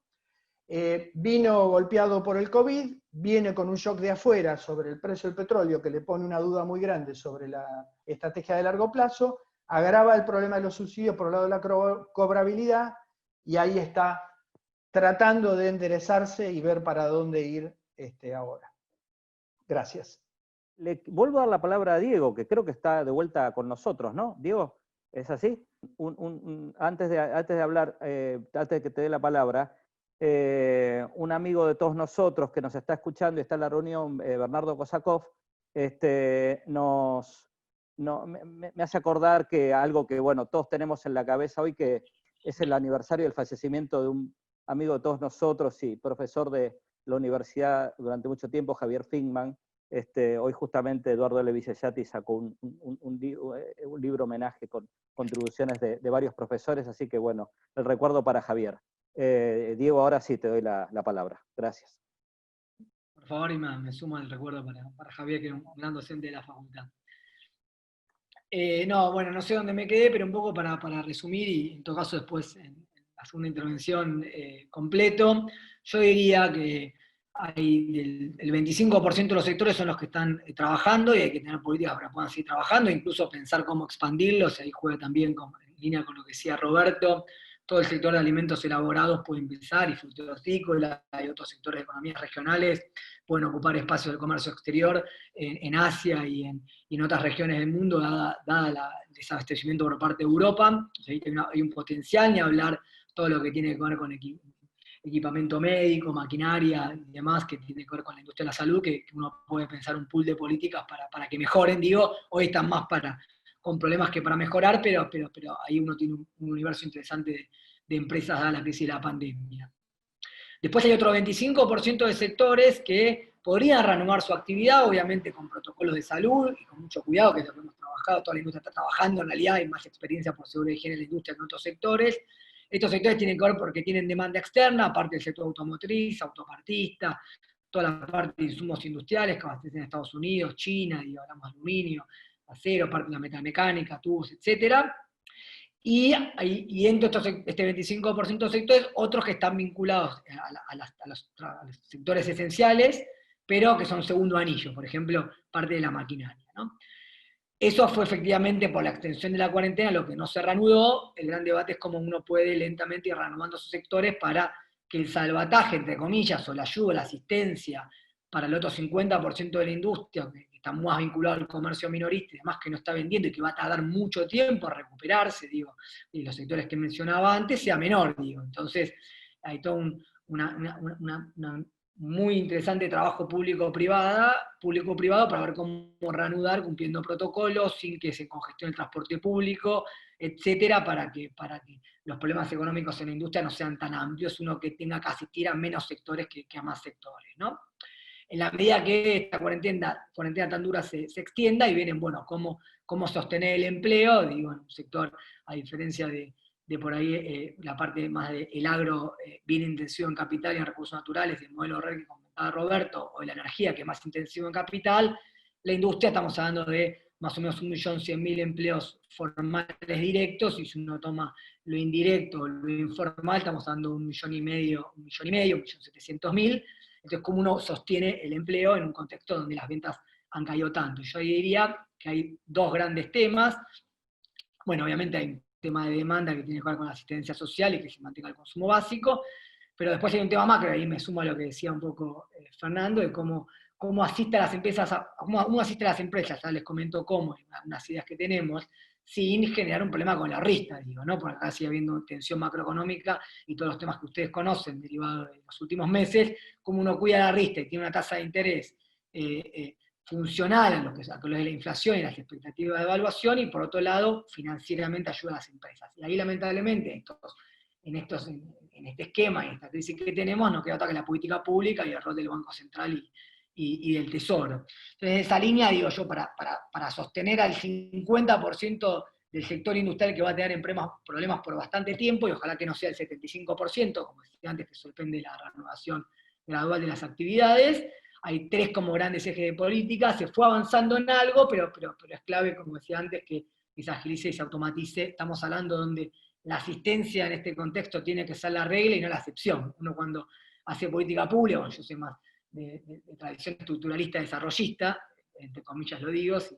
vino golpeado por el COVID, viene con un shock de afuera sobre el precio del petróleo que le pone una duda muy grande sobre la estrategia de largo plazo, agrava el problema de los subsidios por el lado de la cobrabilidad, y ahí está tratando de enderezarse y ver para dónde ir ahora. Gracias. Le vuelvo a dar la palabra a Diego, que creo que está de vuelta con nosotros, ¿no? Diego, ¿es así? Antes de hablar, antes de que te dé la palabra, un amigo de todos nosotros que nos está escuchando y está en la reunión, Bernardo Kosakov, me hace acordar que algo que, bueno, todos tenemos en la cabeza hoy, que es el aniversario del fallecimiento de un amigo de todos nosotros y profesor de la universidad durante mucho tiempo, Javier Finkman. Hoy justamente Eduardo L. Vicellati sacó un libro homenaje con contribuciones de varios profesores, así que bueno, el recuerdo para Javier. Diego, ahora sí te doy la palabra. Gracias. Por favor, y me sumo al recuerdo para Javier, que es un gran docente de la facultad. No sé dónde me quedé, pero un poco para resumir, y en todo caso después en la segunda intervención completo, yo diría que el 25% de los sectores son los que están trabajando y hay que tener políticas para que puedan seguir trabajando, incluso pensar cómo expandirlos, ahí juega también en línea con lo que decía Roberto, todo el sector de alimentos elaborados puede empezar, y frutícola, hay otros sectores de economías regionales, pueden ocupar espacios de comercio exterior en Asia y en otras regiones del mundo, dada el desabastecimiento por parte de Europa. Ahí hay un potencial, ni hablar todo lo que tiene que ver con equipamiento médico, maquinaria y demás, que tiene que ver con la industria de la salud, que uno puede pensar un pool de políticas para que mejoren. Digo, hoy están más para con problemas que para mejorar, pero ahí uno tiene un universo interesante de empresas dada la crisis de la pandemia. Después hay otro 25% de sectores que podrían reanudar su actividad, obviamente con protocolos de salud y con mucho cuidado, que es lo que hemos trabajado, toda la industria está trabajando, en realidad hay más experiencia por seguridad y higiene en la industria que en otros sectores. Estos sectores tienen que ver porque tienen demanda externa, aparte del sector automotriz, autopartista, toda la parte de insumos industriales que abastecen a Estados Unidos, China, y hablamos de aluminio, acero, parte de la metalmecánica, tubos, etcétera. Y dentro de este 25% de sectores, otros que están vinculados a los sectores esenciales, pero que son segundo anillo, por ejemplo, parte de la maquinaria, ¿no? Eso fue efectivamente por la extensión de la cuarentena lo que no se reanudó. El gran debate es cómo uno puede lentamente ir reanudando sus sectores para que el salvataje, entre comillas, o la ayuda, la asistencia para el otro 50% de la industria, que está más vinculado al comercio minorista y demás, que no está vendiendo y que va a tardar mucho tiempo a recuperarse, digo, y los sectores que mencionaba antes, sea menor, digo. Entonces, hay todo un muy interesante trabajo público-privado para ver cómo reanudar cumpliendo protocolos sin que se congestione el transporte público, etcétera, para que los problemas económicos en la industria no sean tan amplios, uno que tenga que asistir a menos sectores que a más sectores, ¿no? En la medida que esta cuarentena tan dura se extienda y vienen, bueno, cómo sostener el empleo, digo, en un sector, a diferencia de por ahí la parte más del agro bien intensivo en capital y en recursos naturales, el modelo red que comentaba Roberto, o de la energía que es más intensivo en capital, la industria estamos hablando de más o menos 1.100.000 empleos formales directos, y si uno toma lo indirecto, lo informal, estamos hablando de 1.700.000, entonces cómo uno sostiene el empleo en un contexto donde las ventas han caído tanto. Yo diría que hay dos grandes temas. Bueno, obviamente hay un tema de demanda que tiene que ver con la asistencia social y que se mantenga el consumo básico, pero después hay un tema macro, y ahí me sumo a lo que decía un poco Fernando, de cómo asiste a las empresas, cómo uno asiste a las empresas, ya les comento cómo, unas ideas que tenemos, sin generar un problema con la rista, digo, ¿no? Porque acá sigue habiendo tensión macroeconómica y todos los temas que ustedes conocen derivados de los últimos meses, cómo uno cuida la rista y tiene una tasa de interés funcional a lo que es la inflación y las expectativas de evaluación, y por otro lado, financieramente ayuda a las empresas. Y ahí lamentablemente, en este esquema y en esta crisis que tenemos, no queda otra que la política pública y el rol del Banco Central y del Tesoro. Entonces, en esa línea, digo yo, para sostener al 50% del sector industrial que va a tener problemas por bastante tiempo, y ojalá que no sea el 75%, como decía antes, que sorprende la reanudación gradual de las actividades. Hay tres como grandes ejes de política, se fue avanzando en algo, pero es clave, como decía antes, que se agilice y se automatice. Estamos hablando donde la asistencia en este contexto tiene que ser la regla y no la excepción. Uno cuando hace política pública, bueno, yo soy más de tradición estructuralista desarrollista, entre comillas lo digo, si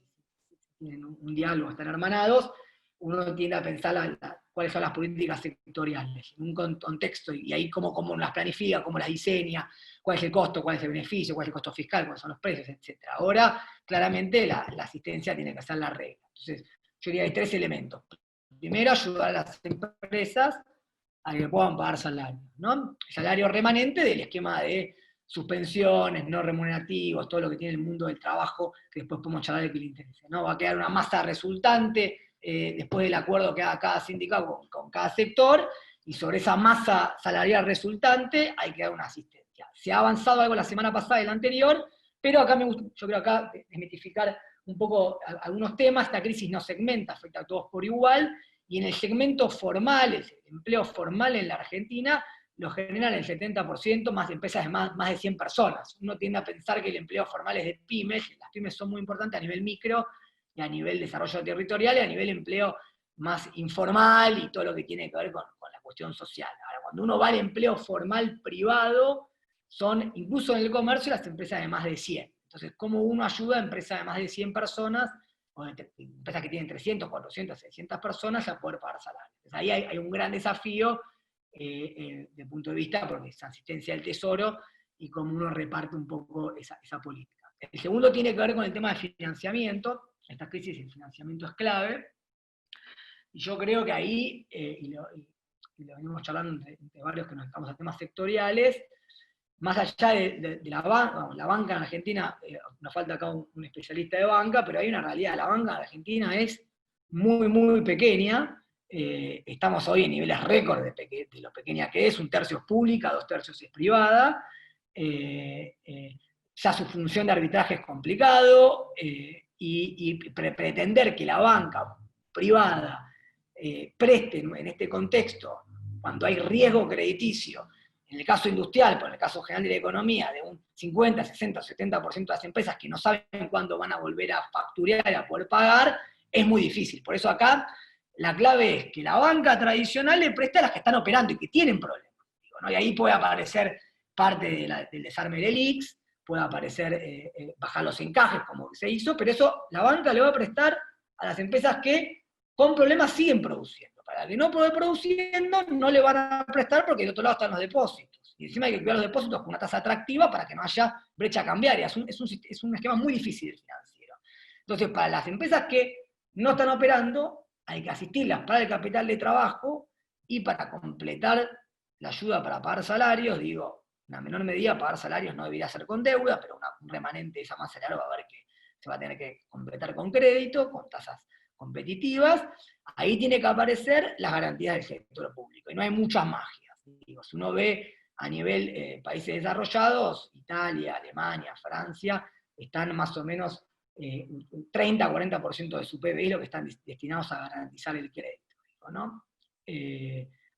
tienen un diálogo, están hermanados, uno tiende a pensar cuáles son las políticas sectoriales, en un contexto, y ahí cómo las planifica, cómo las diseña, cuál es el costo, cuál es el beneficio, cuál es el costo fiscal, cuáles son los precios, etc. Ahora, claramente, la asistencia tiene que ser la regla. Entonces, yo diría que hay tres elementos. Primero, ayudar a las empresas a que puedan pagar salario, ¿no? Salario remanente del esquema de suspensiones, no remunerativos, todo lo que tiene el mundo del trabajo, que después podemos charlar de que le interese, ¿no? Va a quedar una masa resultante después del acuerdo que haga cada sindicato con cada sector, y sobre esa masa salarial resultante hay que dar una asistencia. Se ha avanzado algo la semana pasada y la anterior, pero acá yo creo acá desmitificar un poco algunos temas. Esta crisis no segmenta, afecta a todos por igual, y en el segmento formal, el empleo formal en la Argentina, lo generan el 70%, más empresas de más de 100 personas. Uno tiende a pensar que el empleo formal es de pymes, las pymes son muy importantes a nivel micro, y a nivel desarrollo territorial, y a nivel empleo más informal, y todo lo que tiene que ver con la cuestión social. Ahora, cuando uno va al empleo formal privado, son, incluso en el comercio, las empresas de más de 100. Entonces, ¿cómo uno ayuda a empresas de más de 100 personas, o empresas que tienen 300, 400, 600 personas, a poder pagar salarios? Entonces, ahí hay un gran desafío desde el punto de vista, porque es asistencia del Tesoro, y cómo uno reparte un poco esa política. El segundo tiene que ver con el tema de financiamiento. Esta crisis, el financiamiento es clave, y yo creo que ahí, y lo venimos charlando entre varios que nos estamos a temas sectoriales, más allá de la banca en Argentina, nos falta acá un especialista de banca, pero hay una realidad. La banca en Argentina es muy, muy pequeña. Estamos hoy en niveles récord de lo pequeña que es, 1/3 es pública, 2/3 es privada. Ya su función de arbitraje es complicado, y pretender que la banca privada preste en este contexto, cuando hay riesgo crediticio, en el caso industrial, pero en el caso general de la economía, de un 50, 60, 70% de las empresas que no saben cuándo van a volver a facturar y a poder pagar, es muy difícil. Por eso acá la clave es que la banca tradicional le presta a las que están operando y que tienen problemas, ¿no? Y ahí puede aparecer parte del desarme del ELIX, puede aparecer bajar los encajes, como se hizo, pero eso la banca le va a prestar a las empresas que con problemas siguen produciendo. Para que no puede produciendo, no le van a prestar porque de otro lado están los depósitos. Y encima hay que cuidar los depósitos con una tasa atractiva para que no haya brecha cambiaria. Es un esquema muy difícil el financiero. Entonces, para las empresas que no están operando, hay que asistirlas para el capital de trabajo y para completar la ayuda para pagar salarios. Digo, en una menor medida pagar salarios no debería ser con deuda, pero un remanente de esa masa salarial va a ver que se va a tener que completar con crédito, con tasas competitivas. Ahí tiene que aparecer las garantías del sector público, y no hay muchas magias. Digo, si uno ve a nivel países desarrollados, Italia, Alemania, Francia, están más o menos 30-40% de su PBI lo que están destinados a garantizar el crédito, ¿no?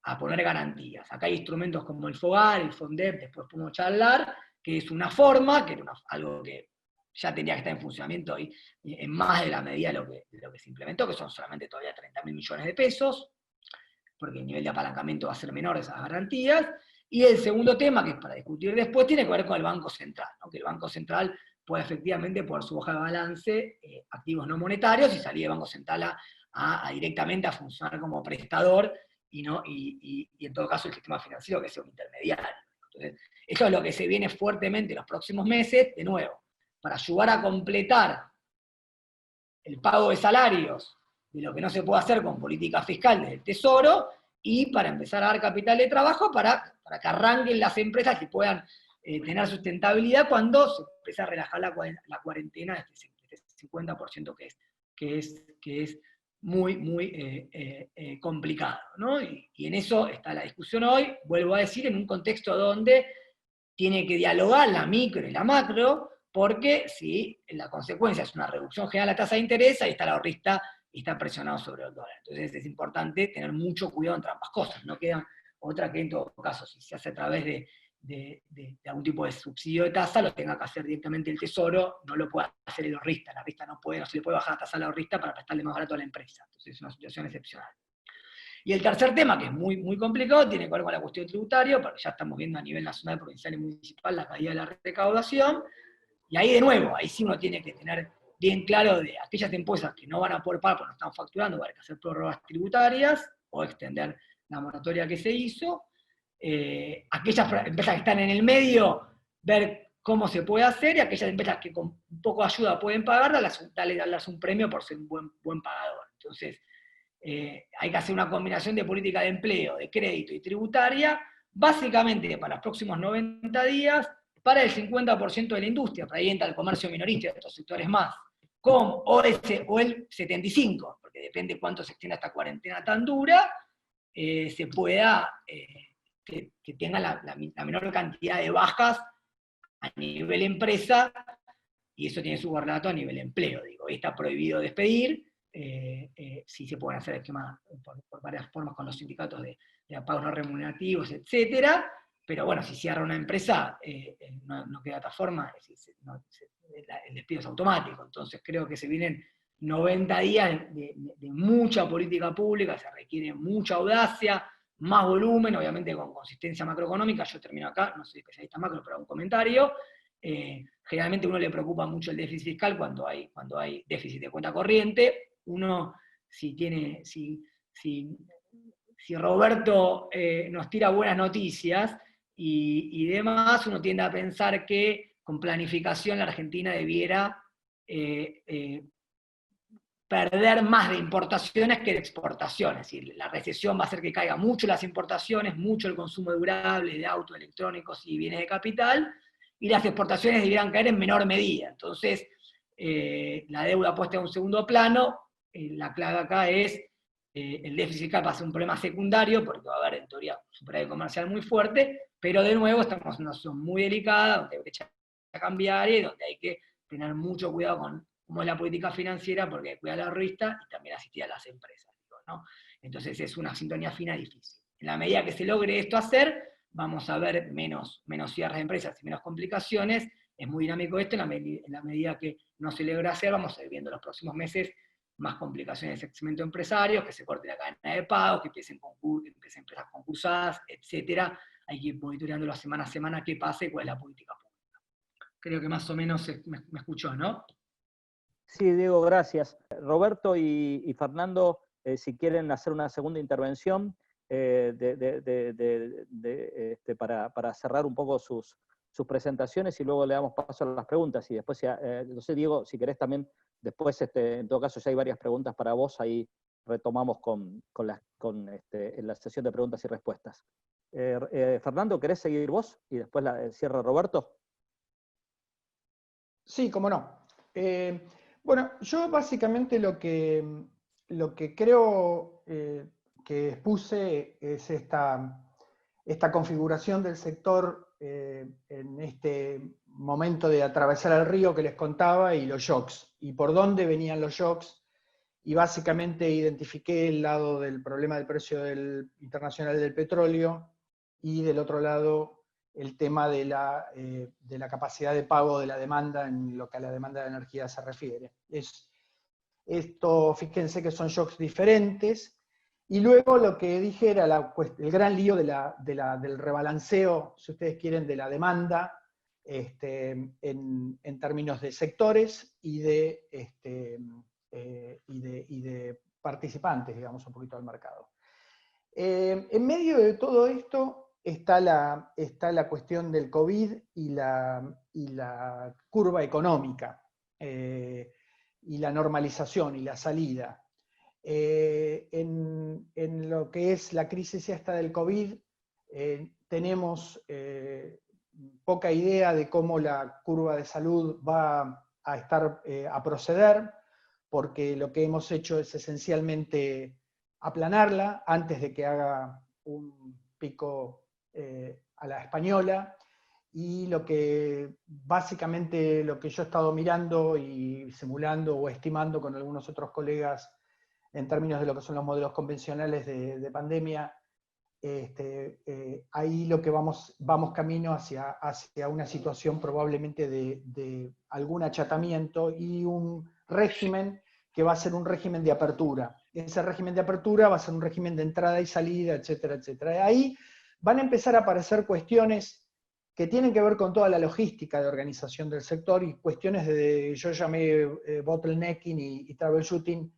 A poner garantías. Acá hay instrumentos como el FOGAR, el FONDEP, después podemos charlar, que es una forma, que era algo que ya tenía que estar en funcionamiento y en más de la medida de lo que se implementó, que son solamente todavía 30.000 millones de pesos, porque el nivel de apalancamiento va a ser menor de esas garantías. Y el segundo tema, que es para discutir después, tiene que ver con el Banco Central, ¿no? Que el Banco Central pueda efectivamente, por su hoja de balance, activos no monetarios, y salir del Banco Central a directamente a funcionar como prestador, y en todo caso el sistema financiero que sea un intermediario. Entonces, eso es lo que se viene fuertemente en los próximos meses, de nuevo, para ayudar a completar el pago de salarios de lo que no se puede hacer con política fiscal desde el Tesoro, y para empezar a dar capital de trabajo para que arranquen las empresas y puedan tener sustentabilidad cuando se empieza a relajar la cuarentena de este 50% que es muy, muy complicado, ¿no? Y en eso está la discusión hoy, vuelvo a decir, en un contexto donde tiene que dialogar la micro y la macro, porque si la consecuencia es una reducción general de la tasa de interés, ahí está el ahorrista y está presionado sobre el dólar. Entonces es importante tener mucho cuidado entre ambas cosas. No queda otra que en todo caso, si se hace a través de algún tipo de subsidio de tasa, lo tenga que hacer directamente el Tesoro, no lo puede hacer el ahorrista. El ahorrista no se le puede bajar la tasa al ahorrista para prestarle más barato a la empresa. Entonces es una situación excepcional. Y el tercer tema, que es muy, muy complicado, tiene que ver con la cuestión tributaria, porque ya estamos viendo a nivel nacional, provincial y municipal la caída de la recaudación. Y ahí de nuevo, ahí sí uno tiene que tener bien claro de aquellas empresas que no van a poder pagar porque no están facturando, va a haber que hacer prórrogas tributarias o extender la moratoria que se hizo. Aquellas empresas que están en el medio, ver cómo se puede hacer, y aquellas empresas que con un poco de ayuda pueden pagar, darles un premio por ser un buen pagador. Entonces, hay que hacer una combinación de política de empleo, de crédito y tributaria, básicamente para los próximos 90 días, para el 50% de la industria, para ahí entra el comercio minorista y otros sectores más, o el 75%, porque depende cuánto se extienda esta cuarentena tan dura, se pueda, que tenga la menor cantidad de bajas a nivel empresa, y eso tiene su correlato a nivel empleo. Digo, está prohibido despedir, sí se pueden hacer esquemas por varias formas con los sindicatos de pagos no remunerativos, etcétera. Pero bueno, si cierra una empresa, no queda de otra forma, el despido es automático. Entonces creo que se vienen 90 días de mucha política pública, se requiere mucha audacia, más volumen, obviamente con consistencia macroeconómica. Yo termino acá, no soy especialista macro, pero hago un comentario. Generalmente a uno le preocupa mucho el déficit fiscal cuando hay déficit de cuenta corriente. Uno, si Roberto nos tira buenas noticias y demás, uno tiende a pensar que con planificación la Argentina debiera perder más de importaciones que de exportaciones. Es decir, la recesión va a hacer que caiga mucho las importaciones, mucho el consumo durable de autos, electrónicos y bienes de capital, y las exportaciones debieran caer en menor medida. Entonces, la deuda puesta en un segundo plano la clave acá es el déficit fiscal va a ser un problema secundario, porque va a haber en teoría un superávit comercial muy fuerte, pero de nuevo estamos en una situación muy delicada, donde hay brecha cambiaria y donde hay que tener mucho cuidado con cómo es la política financiera, porque hay que cuidar a la revista y también asistir a las empresas, ¿no? Entonces es una sintonía fina difícil. En la medida que se logre esto hacer, vamos a ver menos cierres de empresas y menos complicaciones. Es muy dinámico esto, en la medida que no se logra hacer, vamos a ir viendo en los próximos meses más complicaciones en el segmento de empresarios, que se corte la cadena de pagos, que empiecen empresas concursadas, etc. Hay que ir monitoreándolo semana a semana qué pasa y cuál es la política pública. Creo que más o menos me escuchó, ¿no? Sí, Diego, gracias. Roberto y Fernando, si quieren hacer una segunda intervención para cerrar un poco sus presentaciones y luego le damos paso a las preguntas. Y después, no sé, Diego, si querés también, después, en todo caso, ya hay varias preguntas para vos, ahí retomamos en la sesión de preguntas y respuestas. Fernando, ¿querés seguir vos? Y después cierra Roberto. Sí, cómo no. Bueno, yo básicamente lo que creo que expuse es esta configuración del sector en este momento de atravesar el río que les contaba y los shocks, y por dónde venían los shocks, y básicamente identifiqué el lado del problema del precio internacional del petróleo y del otro lado el tema de la capacidad de pago de la demanda en lo que a la demanda de energía se refiere. Esto, fíjense que son shocks diferentes, y luego lo que dije era el gran lío del rebalanceo, si ustedes quieren, de la demanda en términos de sectores y de participantes, digamos, un poquito del mercado. En medio de todo esto está la cuestión del COVID y la curva económica, y la normalización y la salida. En lo que es la crisis esta del COVID, tenemos poca idea de cómo la curva de salud va a proceder, porque lo que hemos hecho es esencialmente aplanarla antes de que haga un pico a la española, y básicamente lo que yo he estado mirando y simulando o estimando con algunos otros colegas en términos de lo que son los modelos convencionales de pandemia, ahí lo que vamos camino hacia una situación probablemente de algún achatamiento y un régimen que va a ser un régimen de apertura. Ese régimen de apertura va a ser un régimen de entrada y salida, etcétera, etcétera. Ahí van a empezar a aparecer cuestiones que tienen que ver con toda la logística de organización del sector y cuestiones yo llamé bottlenecking y troubleshooting,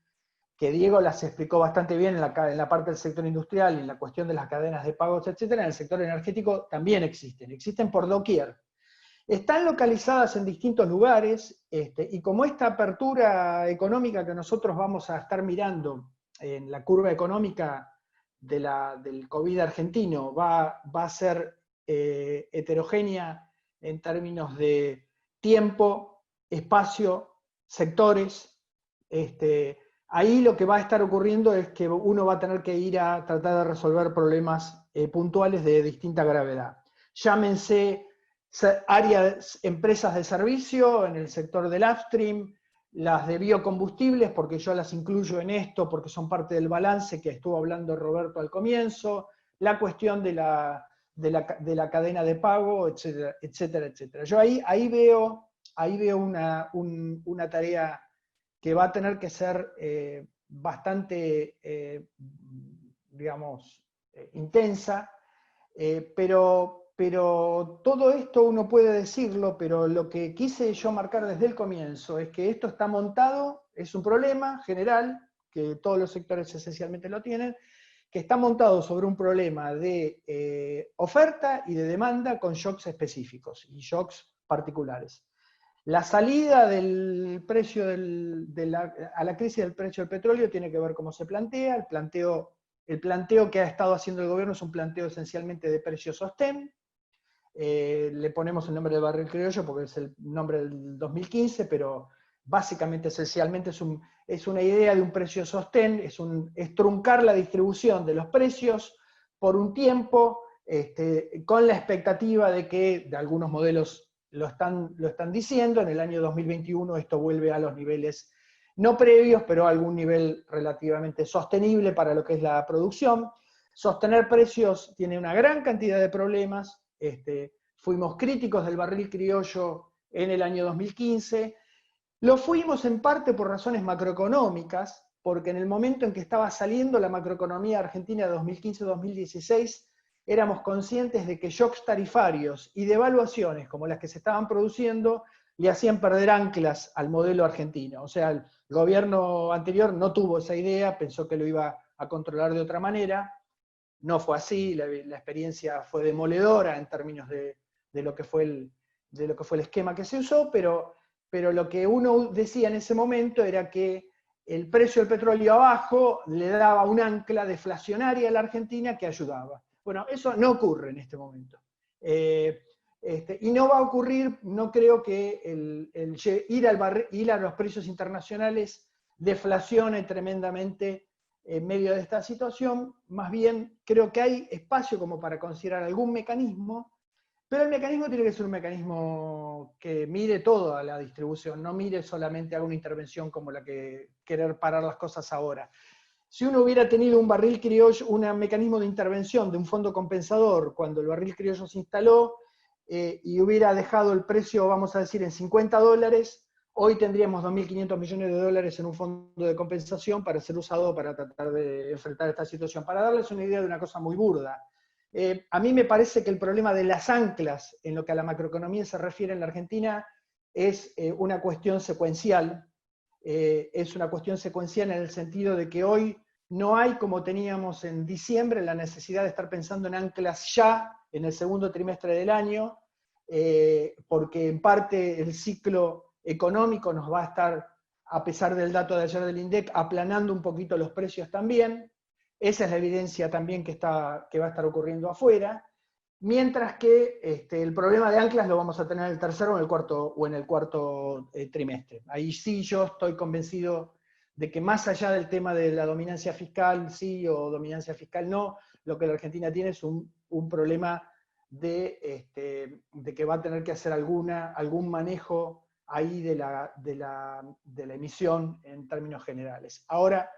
que Diego las explicó bastante bien en la parte del sector industrial, en la cuestión de las cadenas de pagos, etcétera. En el sector energético también existen por doquier. Están localizadas en distintos lugares, y como esta apertura económica que nosotros vamos a estar mirando en la curva económica del COVID argentino va a ser heterogénea en términos de tiempo, espacio, sectores, ahí lo que va a estar ocurriendo es que uno va a tener que ir a tratar de resolver problemas puntuales de distinta gravedad. Llámense empresas de servicio en el sector del upstream, las de biocombustibles, porque yo las incluyo en esto, porque son parte del balance que estuvo hablando Roberto al comienzo, la cuestión de la cadena de pago, etcétera, etcétera, etcétera. Yo ahí veo una tarea que va a tener que ser bastante, digamos, intensa, pero todo esto uno puede decirlo, pero lo que quise yo marcar desde el comienzo es que esto está montado, es un problema general, que todos los sectores esencialmente lo tienen, que está montado sobre un problema de oferta y de demanda con shocks específicos y shocks particulares. La salida del precio a la crisis del precio del petróleo tiene que ver cómo se plantea. El planteo que ha estado haciendo el gobierno es un planteo esencialmente de precio sostén. Le ponemos el nombre de barril criollo porque es el nombre del 2015, pero básicamente, esencialmente, es una idea de un precio sostén, es truncar la distribución de los precios por un tiempo, con la expectativa de que, de algunos modelos lo están diciendo, en el año 2021 esto vuelve a los niveles no previos, pero a algún nivel relativamente sostenible para lo que es la producción. Sostener precios tiene una gran cantidad de problemas. Fuimos críticos del barril criollo en el año 2015. Lo fuimos en parte por razones macroeconómicas, porque en el momento en que estaba saliendo la macroeconomía argentina de 2015-2016, éramos conscientes de que shocks tarifarios y devaluaciones como las que se estaban produciendo le hacían perder anclas al modelo argentino. O sea, el gobierno anterior no tuvo esa idea, pensó que lo iba a controlar de otra manera. No fue así, la experiencia fue demoledora en términos de lo que fue el esquema que se usó, pero lo que uno decía en ese momento era que el precio del petróleo abajo le daba un ancla deflacionaria a la Argentina que ayudaba. Bueno, eso no ocurre en este momento. Y no va a ocurrir, no creo que ir a los precios internacionales deflacione tremendamente en medio de esta situación. Más bien creo que hay espacio como para considerar algún mecanismo, pero el mecanismo tiene que ser un mecanismo que mire toda la distribución, no mire solamente a una intervención como la que querer parar las cosas ahora. Si uno hubiera tenido un barril criollo, un mecanismo de intervención de un fondo compensador cuando el barril criollo se instaló, y hubiera dejado el precio, vamos a decir, en $50, hoy tendríamos 2.500 millones de dólares en un fondo de compensación para ser usado para tratar de enfrentar esta situación. Para darles una idea de una cosa muy burda, a mí me parece que el problema de las anclas en lo que a la macroeconomía se refiere en la Argentina es una cuestión secuencial. Es una cuestión secuencial en el sentido de que hoy no hay, como teníamos en diciembre, la necesidad de estar pensando en anclas ya en el segundo trimestre del año, porque en parte el ciclo económico nos va a estar, a pesar del dato de ayer del INDEC, aplanando un poquito los precios también. Esa es la evidencia también que va a estar ocurriendo afuera. Mientras que el problema de anclas lo vamos a tener en el tercero o en el cuarto trimestre. Ahí sí yo estoy convencido de que más allá del tema de la dominancia fiscal sí o dominancia fiscal no, lo que la Argentina tiene es un problema de que va a tener que hacer algún manejo ahí de la emisión en términos generales. Ahora,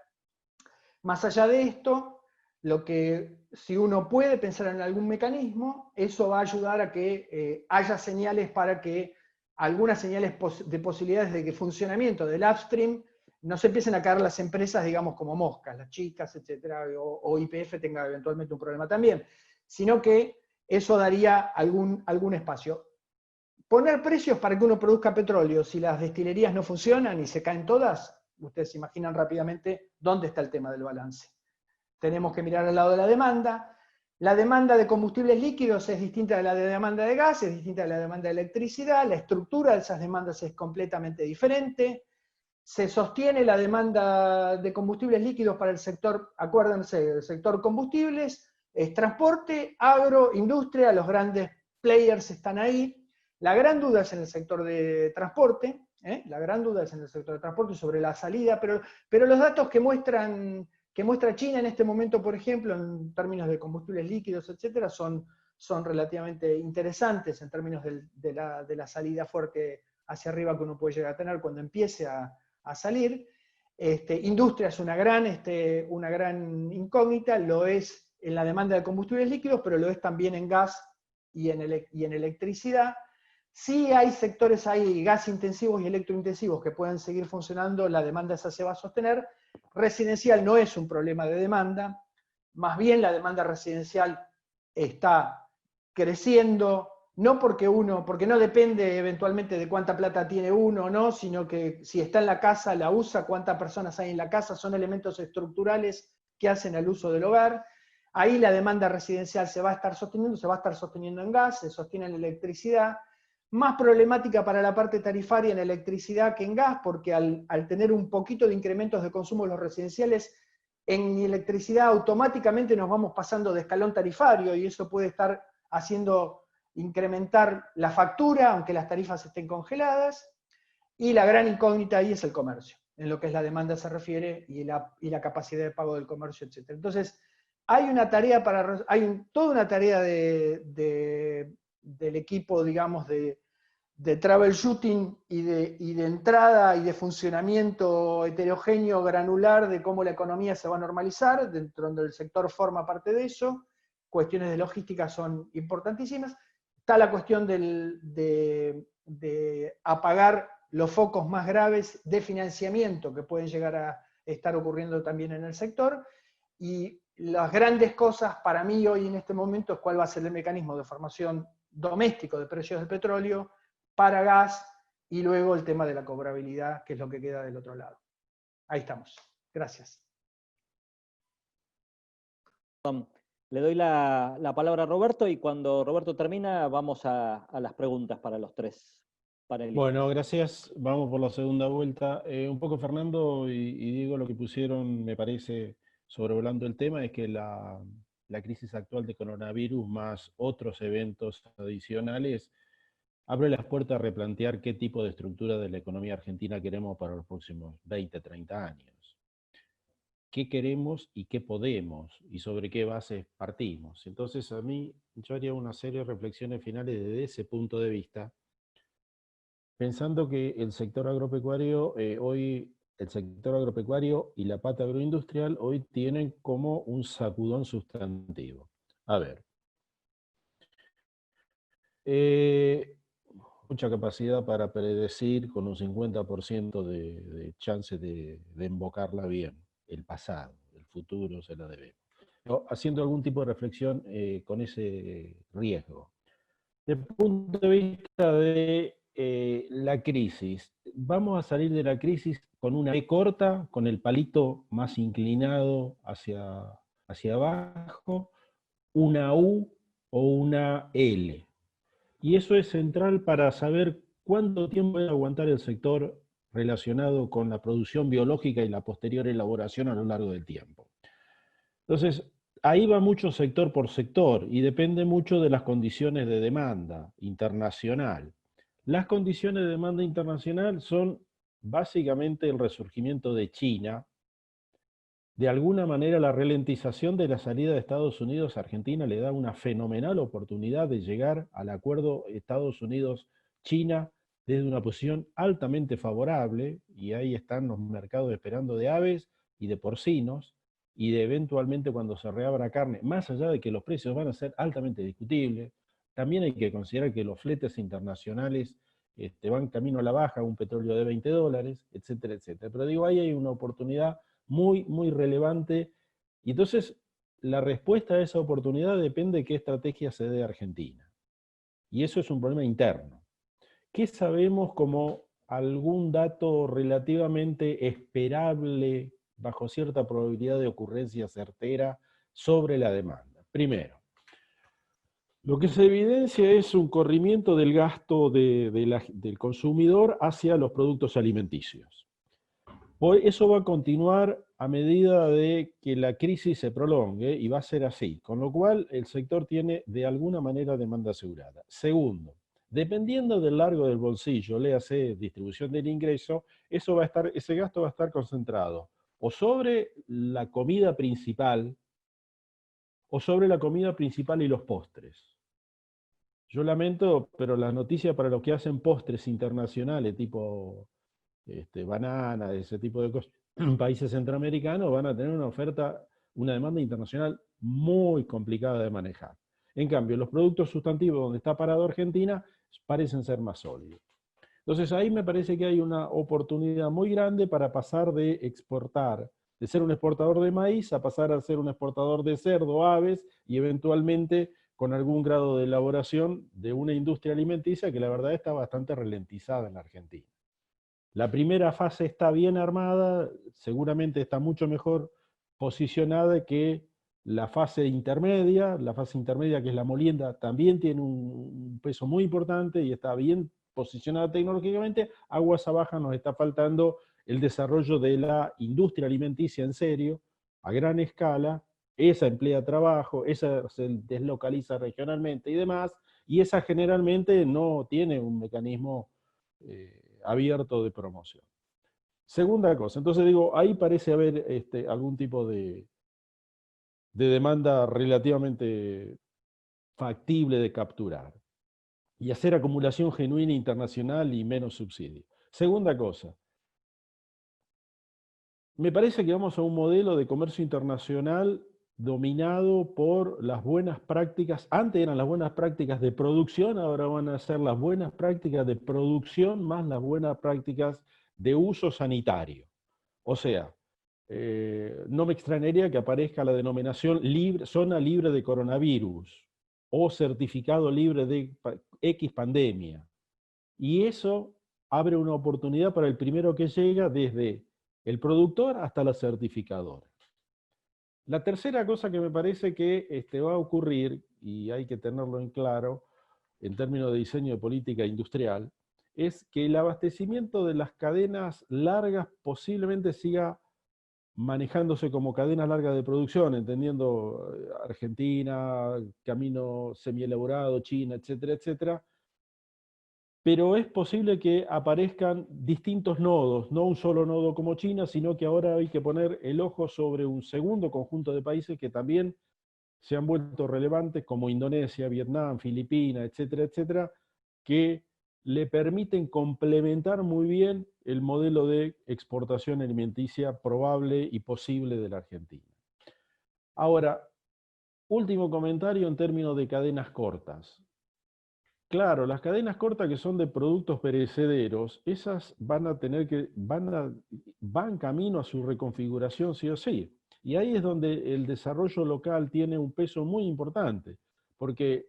más allá de esto, si uno puede pensar en algún mecanismo, eso va a ayudar a que haya señales para que algunas señales de posibilidades de que funcionamiento del upstream no se empiecen a caer las empresas, digamos, como moscas, las chicas, etcétera, o YPF tenga eventualmente un problema también, sino que eso daría algún espacio. Poner precios para que uno produzca petróleo, si las destilerías no funcionan y se caen todas, ustedes se imaginan rápidamente dónde está el tema del balance. Tenemos que mirar al lado de la demanda. La demanda de combustibles líquidos es distinta de la de demanda de gas, es distinta de la demanda de electricidad, la estructura de esas demandas es completamente diferente. Se sostiene la demanda de combustibles líquidos para el sector, acuérdense, el sector combustibles, es transporte, agro, industria, los grandes players están ahí. La gran duda es en el sector de transporte, la gran duda es en el sector de transporte sobre la salida, pero los datos que muestra China en este momento, por ejemplo, en términos de combustibles líquidos, etcétera, son relativamente interesantes en términos de la salida fuerte hacia arriba que uno puede llegar a tener cuando empiece a salir. Industria es una gran incógnita, lo es en la demanda de combustibles líquidos, pero lo es también en gas y en electricidad. Sí hay sectores ahí, gas intensivos y electrointensivos, que pueden seguir funcionando, la demanda esa se va a sostener. Residencial no es un problema de demanda, más bien la demanda residencial está creciendo, no porque no depende eventualmente de cuánta plata tiene uno o no, sino que si está en la casa, la usa, cuántas personas hay en la casa, son elementos estructurales que hacen al uso del hogar. Ahí la demanda residencial se va a estar sosteniendo en gas, se sostiene en electricidad. Más problemática para la parte tarifaria en electricidad que en gas, porque al tener un poquito de incrementos de consumo de los residenciales, en electricidad automáticamente nos vamos pasando de escalón tarifario y eso puede estar haciendo incrementar la factura, aunque las tarifas estén congeladas. Y la gran incógnita ahí es el comercio, en lo que es la demanda se refiere, y la capacidad de pago del comercio, etc. Entonces, hay una tarea toda una tarea del equipo, digamos, de troubleshooting y de entrada y de funcionamiento heterogéneo, granular, de cómo la economía se va a normalizar, dentro del sector forma parte de eso. Cuestiones de logística son importantísimas. Está la cuestión de apagar los focos más graves de financiamiento que pueden llegar a estar ocurriendo también en el sector. Y las grandes cosas para mí hoy en este momento es cuál va a ser el mecanismo de formación doméstico de precios del petróleo para gas, y luego el tema de la cobrabilidad, que es lo que queda del otro lado. Ahí estamos. Gracias. Le doy la palabra a Roberto, y cuando Roberto termina vamos a las preguntas para los tres panelistas. Bueno, gracias. Vamos por la segunda vuelta. Un poco Fernando y Diego lo que pusieron, me parece, sobrevolando el tema, es que la crisis actual de coronavirus más otros eventos adicionales abre las puertas a replantear qué tipo de estructura de la economía argentina queremos para los próximos 20, 30 años. ¿Qué queremos y qué podemos? ¿Y sobre qué bases partimos? Entonces yo haría una serie de reflexiones finales desde ese punto de vista, pensando que el sector agropecuario y la pata agroindustrial hoy tienen como un sacudón sustantivo. A ver. Mucha capacidad para predecir con un 50% de chance de embocarla bien. El pasado, el futuro se la debemos. Haciendo algún tipo de reflexión con ese riesgo. Desde el punto de vista de la crisis, vamos a salir de la crisis con una E corta, con el palito más inclinado hacia abajo, una U o una L. Y eso es central para saber cuánto tiempo va a aguantar el sector relacionado con la producción biológica y la posterior elaboración a lo largo del tiempo. Entonces, ahí va mucho sector por sector y depende mucho de las condiciones de demanda internacional. Las condiciones de demanda internacional son básicamente el resurgimiento de China. De alguna manera, la ralentización de la salida de Estados Unidos a Argentina le da una fenomenal oportunidad de llegar al acuerdo Estados Unidos-China desde una posición altamente favorable, y ahí están los mercados esperando de aves y de porcinos, y de eventualmente cuando se reabra carne, más allá de que los precios van a ser altamente discutibles. También hay que considerar que los fletes internacionales van camino a la baja, un petróleo de $20, etcétera, etcétera. Pero digo, ahí hay una oportunidad muy, muy relevante, y entonces la respuesta a esa oportunidad depende de qué estrategia se dé a Argentina. Y eso es un problema interno. ¿Qué sabemos como algún dato relativamente esperable, bajo cierta probabilidad de ocurrencia certera, sobre la demanda? Primero, lo que se evidencia es un corrimiento del gasto del consumidor hacia los productos alimenticios. Eso va a continuar a medida de que la crisis se prolongue, y va a ser así, con lo cual el sector tiene de alguna manera demanda asegurada. Segundo, dependiendo del largo del bolsillo, léase distribución del ingreso, ese gasto va a estar concentrado o sobre la comida principal y los postres. Yo lamento, pero las noticias para los que hacen postres internacionales, tipo banana, ese tipo de cosas, países centroamericanos van a tener una demanda internacional muy complicada de manejar. En cambio, los productos sustantivos donde está parado Argentina parecen ser más sólidos. Entonces ahí me parece que hay una oportunidad muy grande para pasar de exportar, de ser un exportador de maíz, a pasar a ser un exportador de cerdo, aves, y eventualmente con algún grado de elaboración de una industria alimenticia que la verdad está bastante ralentizada en la Argentina. La primera fase está bien armada, seguramente está mucho mejor posicionada que la fase intermedia. La fase intermedia, que es la molienda, también tiene un peso muy importante y está bien posicionada tecnológicamente. Aguas abajo nos está faltando el desarrollo de la industria alimenticia en serio, a gran escala. Esa emplea trabajo, esa se deslocaliza regionalmente y demás, y esa generalmente no tiene un mecanismo abierto de promoción. Segunda cosa, entonces digo, ahí parece haber algún tipo de demanda relativamente factible de capturar y hacer acumulación genuina internacional y menos subsidio. Segunda cosa, me parece que vamos a un modelo de comercio internacional dominado por las buenas prácticas. Antes eran las buenas prácticas de producción, ahora van a ser las buenas prácticas de producción más las buenas prácticas de uso sanitario. O sea, no me extrañaría que aparezca la denominación zona libre de coronavirus o certificado libre de X pandemia. Y eso abre una oportunidad para el primero que llega, desde el productor hasta la certificadora. La tercera cosa que me parece que va a ocurrir, y hay que tenerlo en claro en términos de diseño de política industrial, es que el abastecimiento de las cadenas largas posiblemente siga manejándose como cadenas largas de producción, entendiendo Argentina, camino semielaborado, China, etcétera, etcétera. Pero es posible que aparezcan distintos nodos, no un solo nodo como China, sino que ahora hay que poner el ojo sobre un segundo conjunto de países que también se han vuelto relevantes, como Indonesia, Vietnam, Filipinas, etcétera, etcétera, que le permiten complementar muy bien el modelo de exportación alimenticia probable y posible de la Argentina. Ahora, último comentario en términos de cadenas cortas. Claro, las cadenas cortas que son de productos perecederos, esas van camino a su reconfiguración sí o sí. Y ahí es donde el desarrollo local tiene un peso muy importante. Porque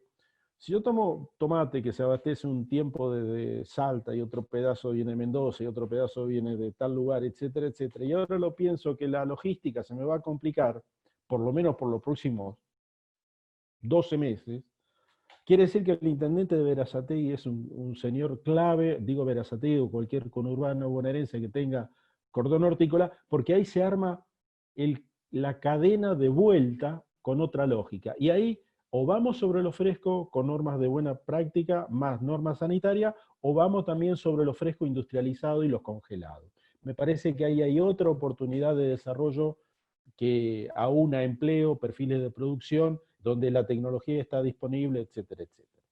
si yo tomo tomate que se abastece un tiempo desde Salta y otro pedazo viene de Mendoza y otro pedazo viene de tal lugar, etcétera, etcétera, y ahora lo pienso que la logística se me va a complicar, por lo menos por los próximos 12 meses, quiere decir que el intendente de Berazategui es un señor clave, digo Berazategui o cualquier conurbano bonaerense que tenga cordón hortícola, porque ahí se arma la cadena de vuelta con otra lógica. Y ahí o vamos sobre lo fresco con normas de buena práctica, más normas sanitarias, o vamos también sobre lo fresco industrializado y los congelados. Me parece que ahí hay otra oportunidad de desarrollo que aúna empleo, perfiles de producción, donde la tecnología está disponible, etcétera, etcétera.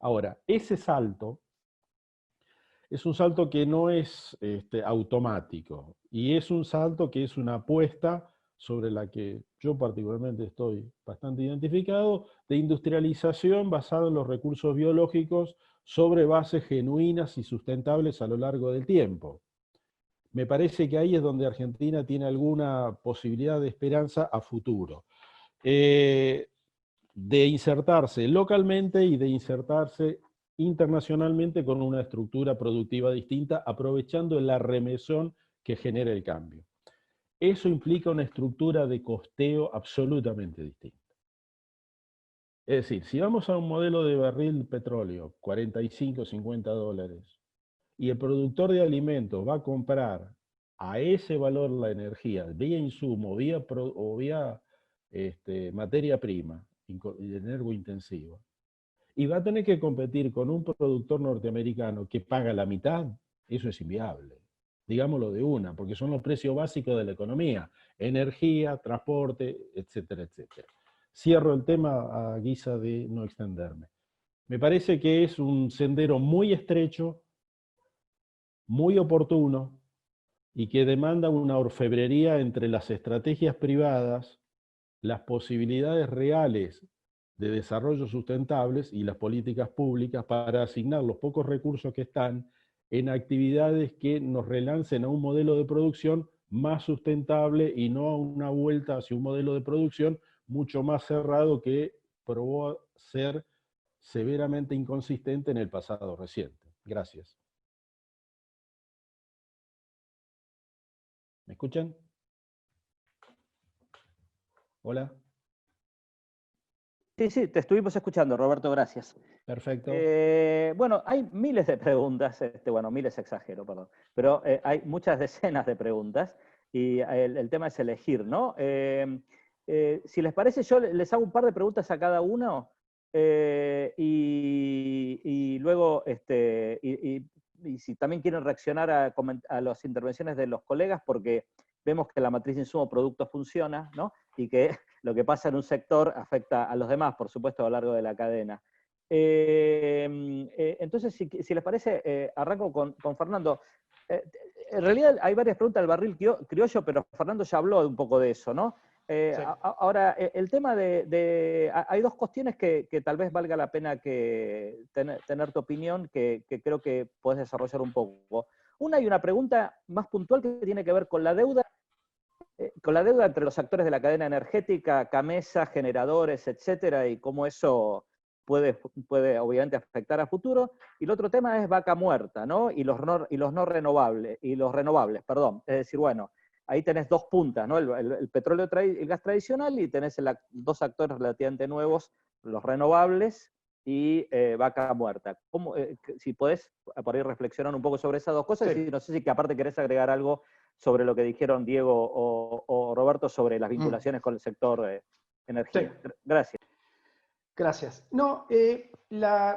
Ahora, ese salto es un salto que no es automático, y es un salto que es una apuesta sobre la que yo particularmente estoy bastante identificado, de industrialización basada en los recursos biológicos sobre bases genuinas y sustentables a lo largo del tiempo. Me parece que ahí es donde Argentina tiene alguna posibilidad de esperanza a futuro. De insertarse localmente y de insertarse internacionalmente con una estructura productiva distinta, aprovechando la remesón que genera el cambio. Eso implica una estructura de costeo absolutamente distinta. Es decir, si vamos a un modelo de barril de petróleo, 45, 50 dólares, y el productor de alimentos va a comprar a ese valor la energía, vía insumo o vía materia prima, energointensiva, y va a tener que competir con un productor norteamericano que paga la mitad, eso es inviable. Digámoslo de una, porque son los precios básicos de la economía: energía, transporte, etcétera, etcétera. Cierro el tema a guisa de no extenderme. Me parece que es un sendero muy estrecho, muy oportuno, y que demanda una orfebrería entre las estrategias privadas, las posibilidades reales de desarrollo sustentables y las políticas públicas para asignar los pocos recursos que están en actividades que nos relancen a un modelo de producción más sustentable y no a una vuelta hacia un modelo de producción mucho más cerrado que probó ser severamente inconsistente en el pasado reciente. Gracias. ¿Me escuchan? Hola. Sí, sí, te estuvimos escuchando, Roberto, gracias. Perfecto. Bueno, hay miles de preguntas, bueno, miles exagero, perdón, pero hay muchas decenas de preguntas y el tema es elegir, ¿no? Si les parece, yo les hago un par de preguntas a cada uno y luego y si también quieren reaccionar a las intervenciones de los colegas, porque vemos que la matriz de insumo producto funciona, ¿no? Y que lo que pasa en un sector afecta a los demás, por supuesto, a lo largo de la cadena. Entonces, si les parece, arranco con Fernando. En realidad hay varias preguntas del barril criollo, pero Fernando ya habló un poco de eso, ¿no? Sí. Ahora, el tema hay dos cuestiones que tal vez valga la pena tener tu opinión, que creo que podés desarrollar un poco. Una, hay una pregunta más puntual que tiene que ver con la deuda entre los actores de la cadena energética, CAMESA, generadores, etcétera, y cómo eso puede obviamente afectar a futuro. Y el otro tema es vaca muerta, ¿no? Y los renovables, perdón. Es decir, bueno, ahí tenés dos puntas, ¿no? El petróleo y el gas tradicional, y tenés dos actores relativamente nuevos, los renovables y vaca muerta. Si podés por ahí reflexionar un poco sobre esas dos cosas, Sí. y no sé si que aparte querés agregar algo sobre lo que dijeron Diego o Roberto sobre las vinculaciones con el sector energía. Sí. Gracias. Gracias. No,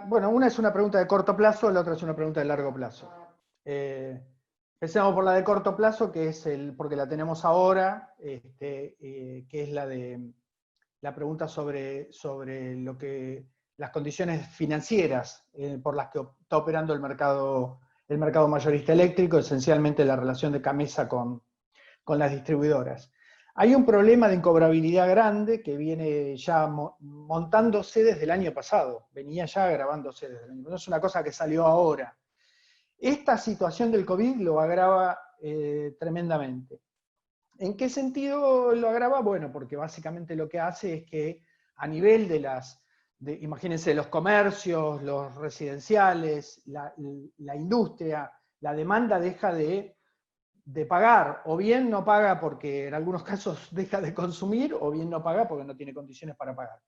bueno, una es una pregunta de corto plazo, la otra es una pregunta de largo plazo. Empecemos por la de corto plazo, que es porque la tenemos ahora, que es la pregunta sobre las condiciones financieras por las que está operando el mercado mayorista eléctrico, esencialmente la relación de CAMESA con las distribuidoras. Hay un problema de incobrabilidad grande que viene ya montándose desde el año pasado, venía ya agravándose desde el año pasado, no es una cosa que salió ahora. Esta situación del COVID lo agrava tremendamente. ¿En qué sentido lo agrava? Bueno, porque básicamente lo que hace es que a nivel imagínense, los comercios, los residenciales, la industria, la demanda deja de pagar, o bien no paga porque en algunos casos deja de consumir, o bien no paga porque no tiene condiciones para pagar.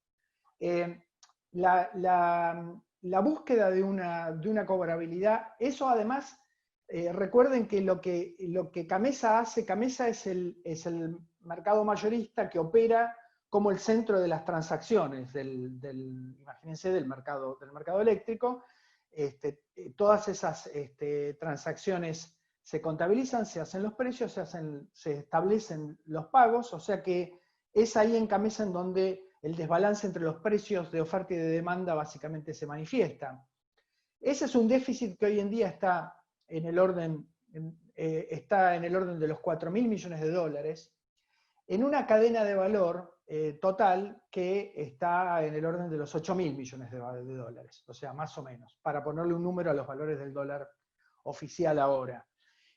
La búsqueda de una cobrabilidad, eso además, recuerden que lo que CAMESA hace, CAMESA es el mercado mayorista que opera como el centro de las transacciones imagínense, del mercado eléctrico. Todas esas transacciones se contabilizan, se hacen los precios, se establecen los pagos, o sea que es ahí en CAMESA en donde el desbalance entre los precios de oferta y de demanda básicamente se manifiesta. Ese es un déficit que hoy en día está en el orden de los 4.000 millones de dólares, en una cadena de valor total que está en el orden de los 8.000 millones de dólares, o sea, más o menos, para ponerle un número a los valores del dólar oficial ahora.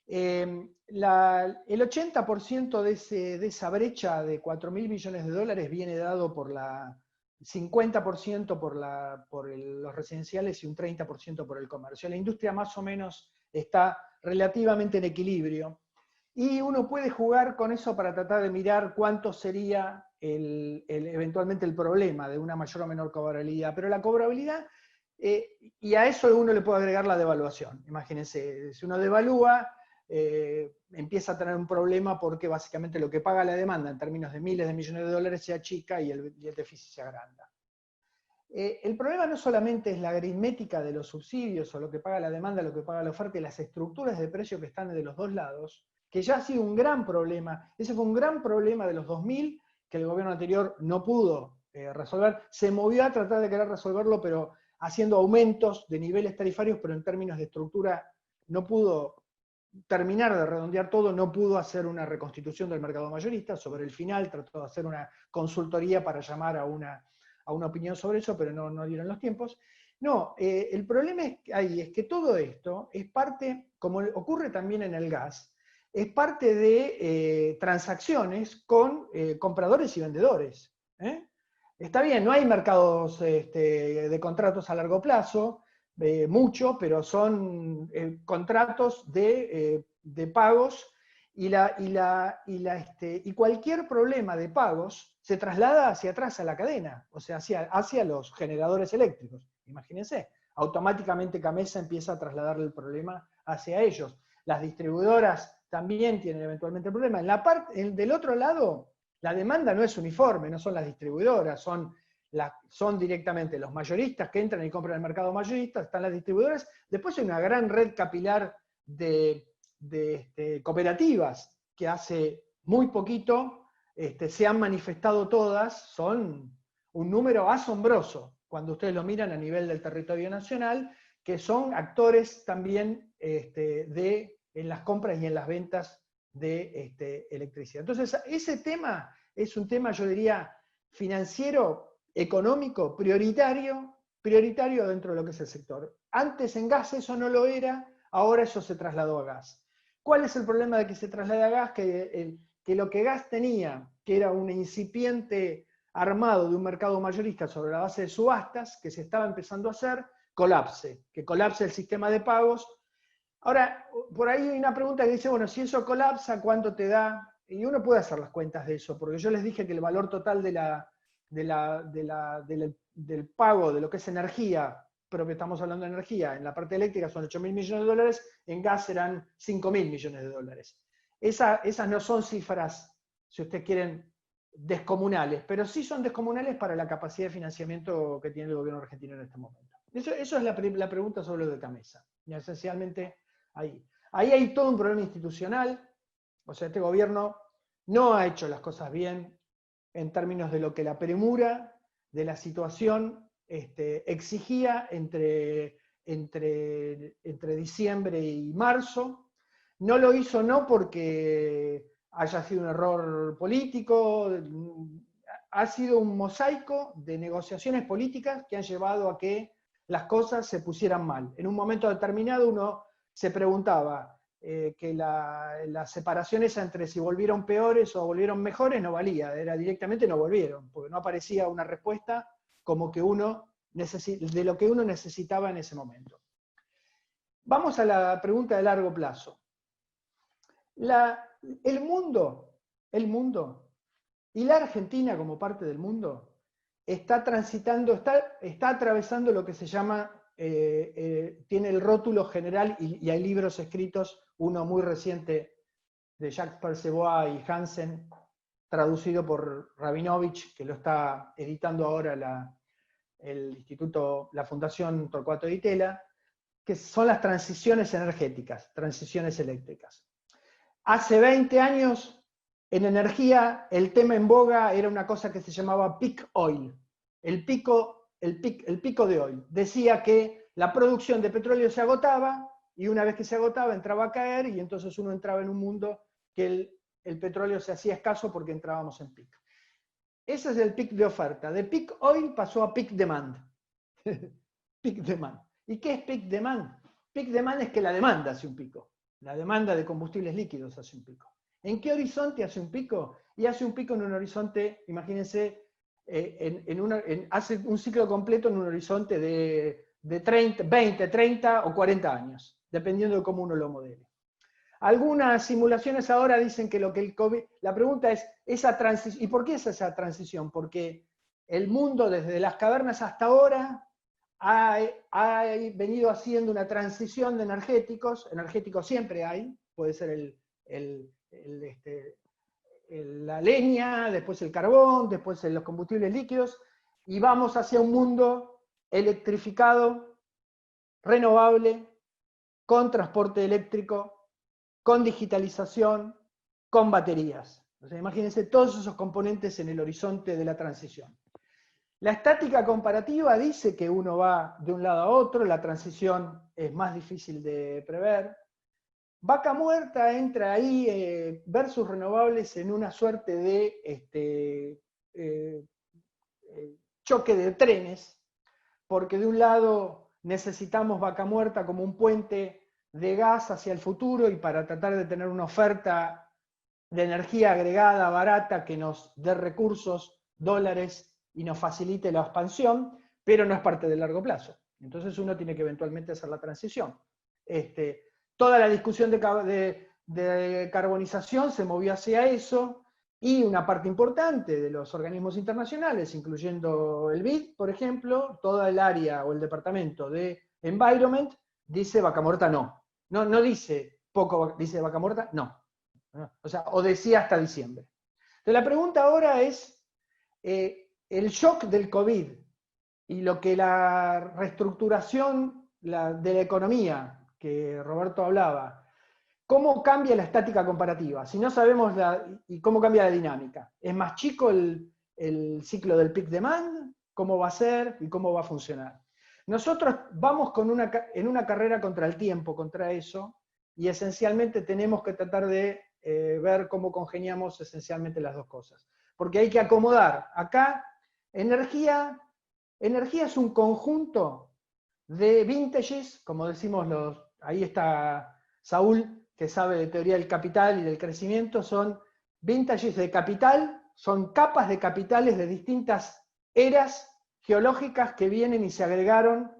El 80% de esa brecha de 4.000 millones de dólares viene dado por 50% por los residenciales y un 30% por el comercio. La industria más o menos está relativamente en equilibrio. Y uno puede jugar con eso para tratar de mirar cuánto sería eventualmente el problema de una mayor o menor cobrabilidad. Pero la cobrabilidad, y a eso uno le puede agregar la devaluación. Imagínense, si uno devalúa, empieza a tener un problema porque básicamente lo que paga la demanda en términos de miles de millones de dólares se achica y el déficit se agranda. El problema no solamente es la aritmética de los subsidios o lo que paga la demanda, lo que paga la oferta y las estructuras de precio que están de los dos lados, que ya ha sido un gran problema. Ese fue un gran problema de los 2000 que el gobierno anterior no pudo resolver. Se movió a tratar de querer resolverlo, pero haciendo aumentos de niveles tarifarios, pero en términos de estructura no pudo terminar de redondear todo, no pudo hacer una reconstitución del mercado mayorista. Sobre el final trató de hacer una consultoría para llamar a una opinión sobre eso, pero no dieron los tiempos. No, el problema ahí es que todo esto es parte, como ocurre también en el gas, es parte de transacciones con compradores y vendedores. Está bien, no hay mercados de contratos a largo plazo, mucho, pero son contratos de pagos y cualquier problema de pagos se traslada hacia atrás a la cadena, o sea, hacia los generadores eléctricos. Imagínense, automáticamente CAMESA empieza a trasladarle el problema hacia ellos. Las distribuidoras también tienen eventualmente el problema. Del otro lado, la demanda no es uniforme, no son las distribuidoras, son son directamente los mayoristas que entran y compran el mercado mayorista, están las distribuidoras, después hay una gran red capilar de cooperativas que hace muy poquito se han manifestado todas, son un número asombroso cuando ustedes lo miran a nivel del territorio nacional, que son actores también en las compras y en las ventas de electricidad. Entonces, ese tema es un tema, yo diría, financiero, económico, prioritario dentro de lo que es el sector. Antes en gas eso no lo era, ahora eso se trasladó a gas. ¿Cuál es el problema de que se traslade a gas? Que lo que gas tenía, que era un incipiente armado de un mercado mayorista sobre la base de subastas, que se estaba empezando a hacer, que colapse el sistema de pagos. Ahora, por ahí hay una pregunta que dice, bueno, si eso colapsa, ¿cuánto te da? Y uno puede hacer las cuentas de eso, porque yo les dije que el valor total del pago de lo que es energía, pero que estamos hablando de energía, en la parte eléctrica son 8.000 millones de dólares, en gas serán 5.000 millones de dólares. Esas no son cifras, si ustedes quieren, descomunales, pero sí son descomunales para la capacidad de financiamiento que tiene el gobierno argentino en este momento. Eso es la pregunta sobre lo de Camesa. Y esencialmente ahí. Ahí hay todo un problema institucional, o sea, este gobierno no ha hecho las cosas bien en términos de lo que la premura de la situación exigía entre diciembre y marzo. No lo hizo no porque haya sido un error político, ha sido un mosaico de negociaciones políticas que han llevado a que las cosas se pusieran mal. En un momento determinado uno se preguntaba que la separación esa entre si volvieron peores o volvieron mejores no valía, era directamente no volvieron, porque no aparecía una respuesta como que de lo que uno necesitaba en ese momento. Vamos a la pregunta de largo plazo. El mundo y la Argentina como parte del mundo está atravesando lo que se llama, tiene el rótulo general, y hay libros escritos, uno muy reciente de Jacques Perceval y Hansen, traducido por Rabinovich, que lo está editando ahora la Fundación Torcuato Di Tella, que son las transiciones energéticas, transiciones eléctricas. Hace 20 años, en energía, el tema en boga era una cosa que se llamaba peak oil, el pico de oil. Decía que la producción de petróleo se agotaba, y una vez que se agotaba entraba a caer, y entonces uno entraba en un mundo que el petróleo se hacía escaso porque entrábamos en peak. Ese es el peak de oferta. De peak oil pasó a peak demand. Peak demand. ¿Y qué es peak demand? Peak demand es que la demanda hace un pico. La demanda de combustibles líquidos hace un pico. ¿En qué horizonte hace un pico? Y hace un pico en un horizonte, imagínense, hace un ciclo completo en un horizonte de 20, 30 o 40 años, dependiendo de cómo uno lo modele. Algunas simulaciones ahora dicen que la pregunta es, esa transición, ¿y por qué es esa transición? Porque el mundo desde las cavernas hasta ahora ha venido haciendo una transición de energéticos siempre hay, puede ser la leña, después el carbón, después los combustibles líquidos, y vamos hacia un mundo electrificado, renovable, con transporte eléctrico, con digitalización, con baterías. O sea, imagínense todos esos componentes en el horizonte de la transición. La estática comparativa dice que uno va de un lado a otro, la transición es más difícil de prever. Vaca Muerta entra ahí versus renovables en una suerte de choque de trenes, porque de un lado necesitamos Vaca Muerta como un puente de gas hacia el futuro y para tratar de tener una oferta de energía agregada barata que nos dé recursos, dólares, y nos facilite la expansión, pero no es parte del largo plazo. Entonces uno tiene que eventualmente hacer la transición. Toda la discusión de carbonización se movió hacia eso, y una parte importante de los organismos internacionales, incluyendo el BID, por ejemplo, toda el área o el departamento de Environment, dice Vaca Muerta no. No dice poco, dice Vaca Muerta no. O sea, o decía hasta diciembre. Entonces la pregunta ahora es, el shock del COVID y lo que la reestructuración de la economía, que Roberto hablaba, ¿cómo cambia la estática comparativa? Si no sabemos y cómo cambia la dinámica. ¿Es más chico el ciclo del peak demand? ¿Cómo va a ser y cómo va a funcionar? Nosotros vamos en una carrera contra el tiempo, contra eso, y esencialmente tenemos que tratar de ver cómo congeniamos esencialmente las dos cosas. Porque hay que acomodar. Acá, energía es un conjunto de vintages, como decimos ahí está Saúl, que sabe de teoría del capital y del crecimiento, son vintages de capital, son capas de capitales de distintas eras geológicas que vienen y se agregaron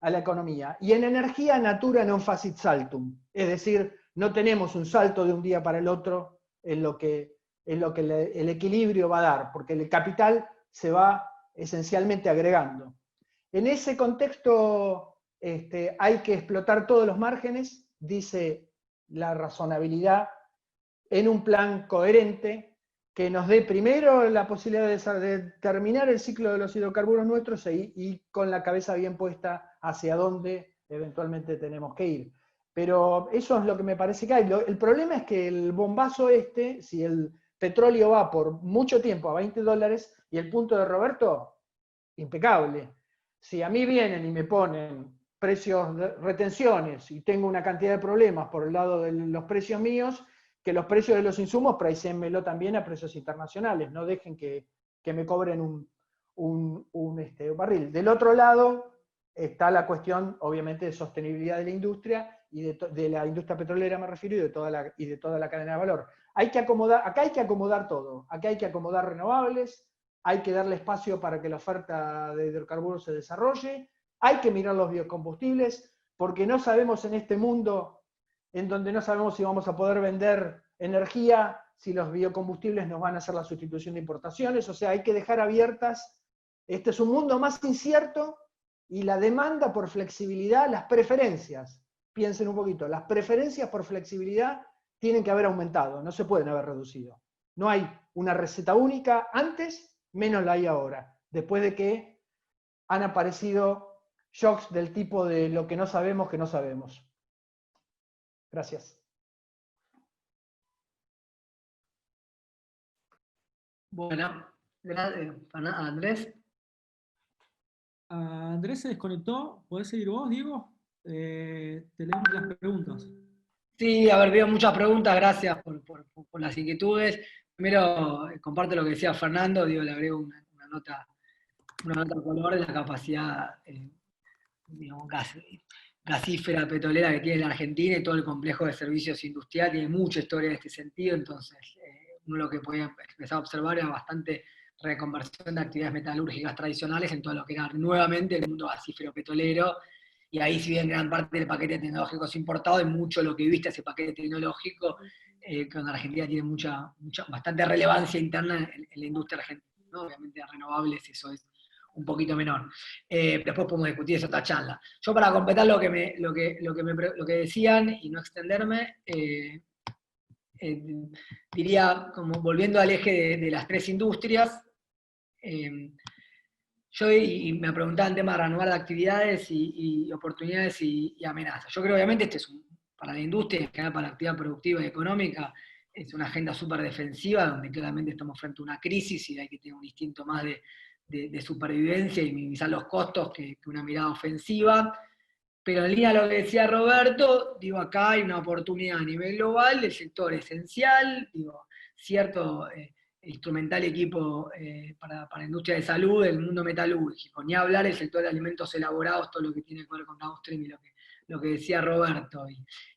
a la economía. Y en energía, natura non facit saltum, es decir, no tenemos un salto de un día para el otro en lo que el equilibrio va a dar, porque el capital se va esencialmente agregando. En ese contexto hay que explotar todos los márgenes, dice la razonabilidad, en un plan coherente que nos dé primero la posibilidad de terminar el ciclo de los hidrocarburos nuestros y con la cabeza bien puesta hacia dónde eventualmente tenemos que ir. Pero eso es lo que me parece que hay. El problema es que el bombazo si el petróleo va por mucho tiempo a $20, y el punto de Roberto, impecable. Si a mí vienen y me ponen precios de retenciones y tengo una cantidad de problemas por el lado de los precios míos, que los precios de los insumos pricéenmelo también a precios internacionales, no dejen que me cobren un barril. Del otro lado está la cuestión, obviamente, de sostenibilidad de la industria, y de la industria petrolera me refiero, y de toda la cadena de valor. Acá hay que acomodar todo, acá hay que acomodar renovables, hay que darle espacio para que la oferta de hidrocarburos se desarrolle, hay que mirar los biocombustibles, porque no sabemos en este mundo en donde no sabemos si vamos a poder vender energía, si los biocombustibles nos van a hacer la sustitución de importaciones, o sea, hay que dejar abiertas, este es un mundo más incierto, y la demanda por flexibilidad, las preferencias, piensen un poquito, las preferencias por flexibilidad tienen que haber aumentado, no se pueden haber reducido. No hay una receta única antes, menos la hay ahora, después de que han aparecido shocks del tipo de lo que no sabemos que no sabemos. Gracias. Bueno, gracias, Andrés. Andrés se desconectó. ¿Podés seguir vos, Diego? Te leemos las preguntas. Sí, a ver, veo muchas preguntas, gracias por las inquietudes. Primero, comparto lo que decía Fernando, digo, le agrego una nota a color de la capacidad, digamos, gasífera, petrolera que tiene la Argentina, y todo el complejo de servicios industriales tiene mucha historia en este sentido, entonces uno lo que podía empezar a observar era bastante reconversión de actividades metalúrgicas tradicionales en todo lo que era nuevamente el mundo gasífero petrolero, y ahí, si bien gran parte del paquete tecnológico es importado, y mucho lo que viste ese paquete tecnológico, que en Argentina tiene bastante relevancia interna en la industria argentina, ¿no? Obviamente renovables eso es un poquito menor. Después podemos discutir esa otra charla. Yo, para completar lo que decían y no extenderme, diría, como volviendo al eje de las tres industrias, yo, y me preguntaban tema de reanudar de actividades y oportunidades y amenazas. Yo creo, obviamente, para la industria, en general para la actividad productiva y económica, es una agenda súper defensiva, donde claramente estamos frente a una crisis y hay que tener un instinto más de supervivencia y minimizar los costos que una mirada ofensiva. Pero en línea a lo que decía Roberto, digo, acá hay una oportunidad a nivel global del sector esencial, digo, cierto instrumental equipo para la industria de salud, el mundo metalúrgico, ni hablar el sector de alimentos elaborados, todo lo que tiene que ver con downstream y lo que decía Roberto,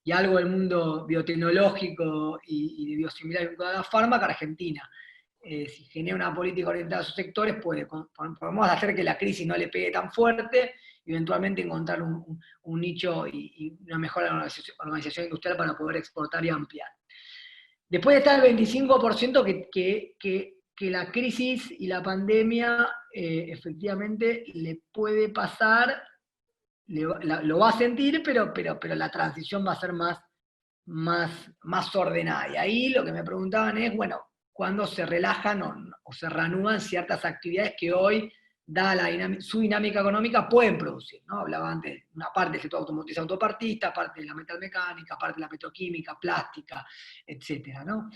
y algo del mundo biotecnológico y de biosimilar vinculado a la fármaca. Argentina, si genera una política orientada a sus sectores, podemos hacer que la crisis no le pegue tan fuerte, y eventualmente encontrar un nicho y una mejor organización industrial para poder exportar y ampliar. Después está el 25% que la crisis y la pandemia efectivamente le puede pasar, lo va a sentir, pero la transición va a ser más ordenada. Y ahí lo que me preguntaban es, bueno, cuando se relajan o se reanudan ciertas actividades que hoy, dada su dinámica económica, pueden producir, ¿no? Hablaba antes, una parte del sector automotriz autopartista, parte de la metalmecánica, parte de la petroquímica, plástica, etcétera, ¿no?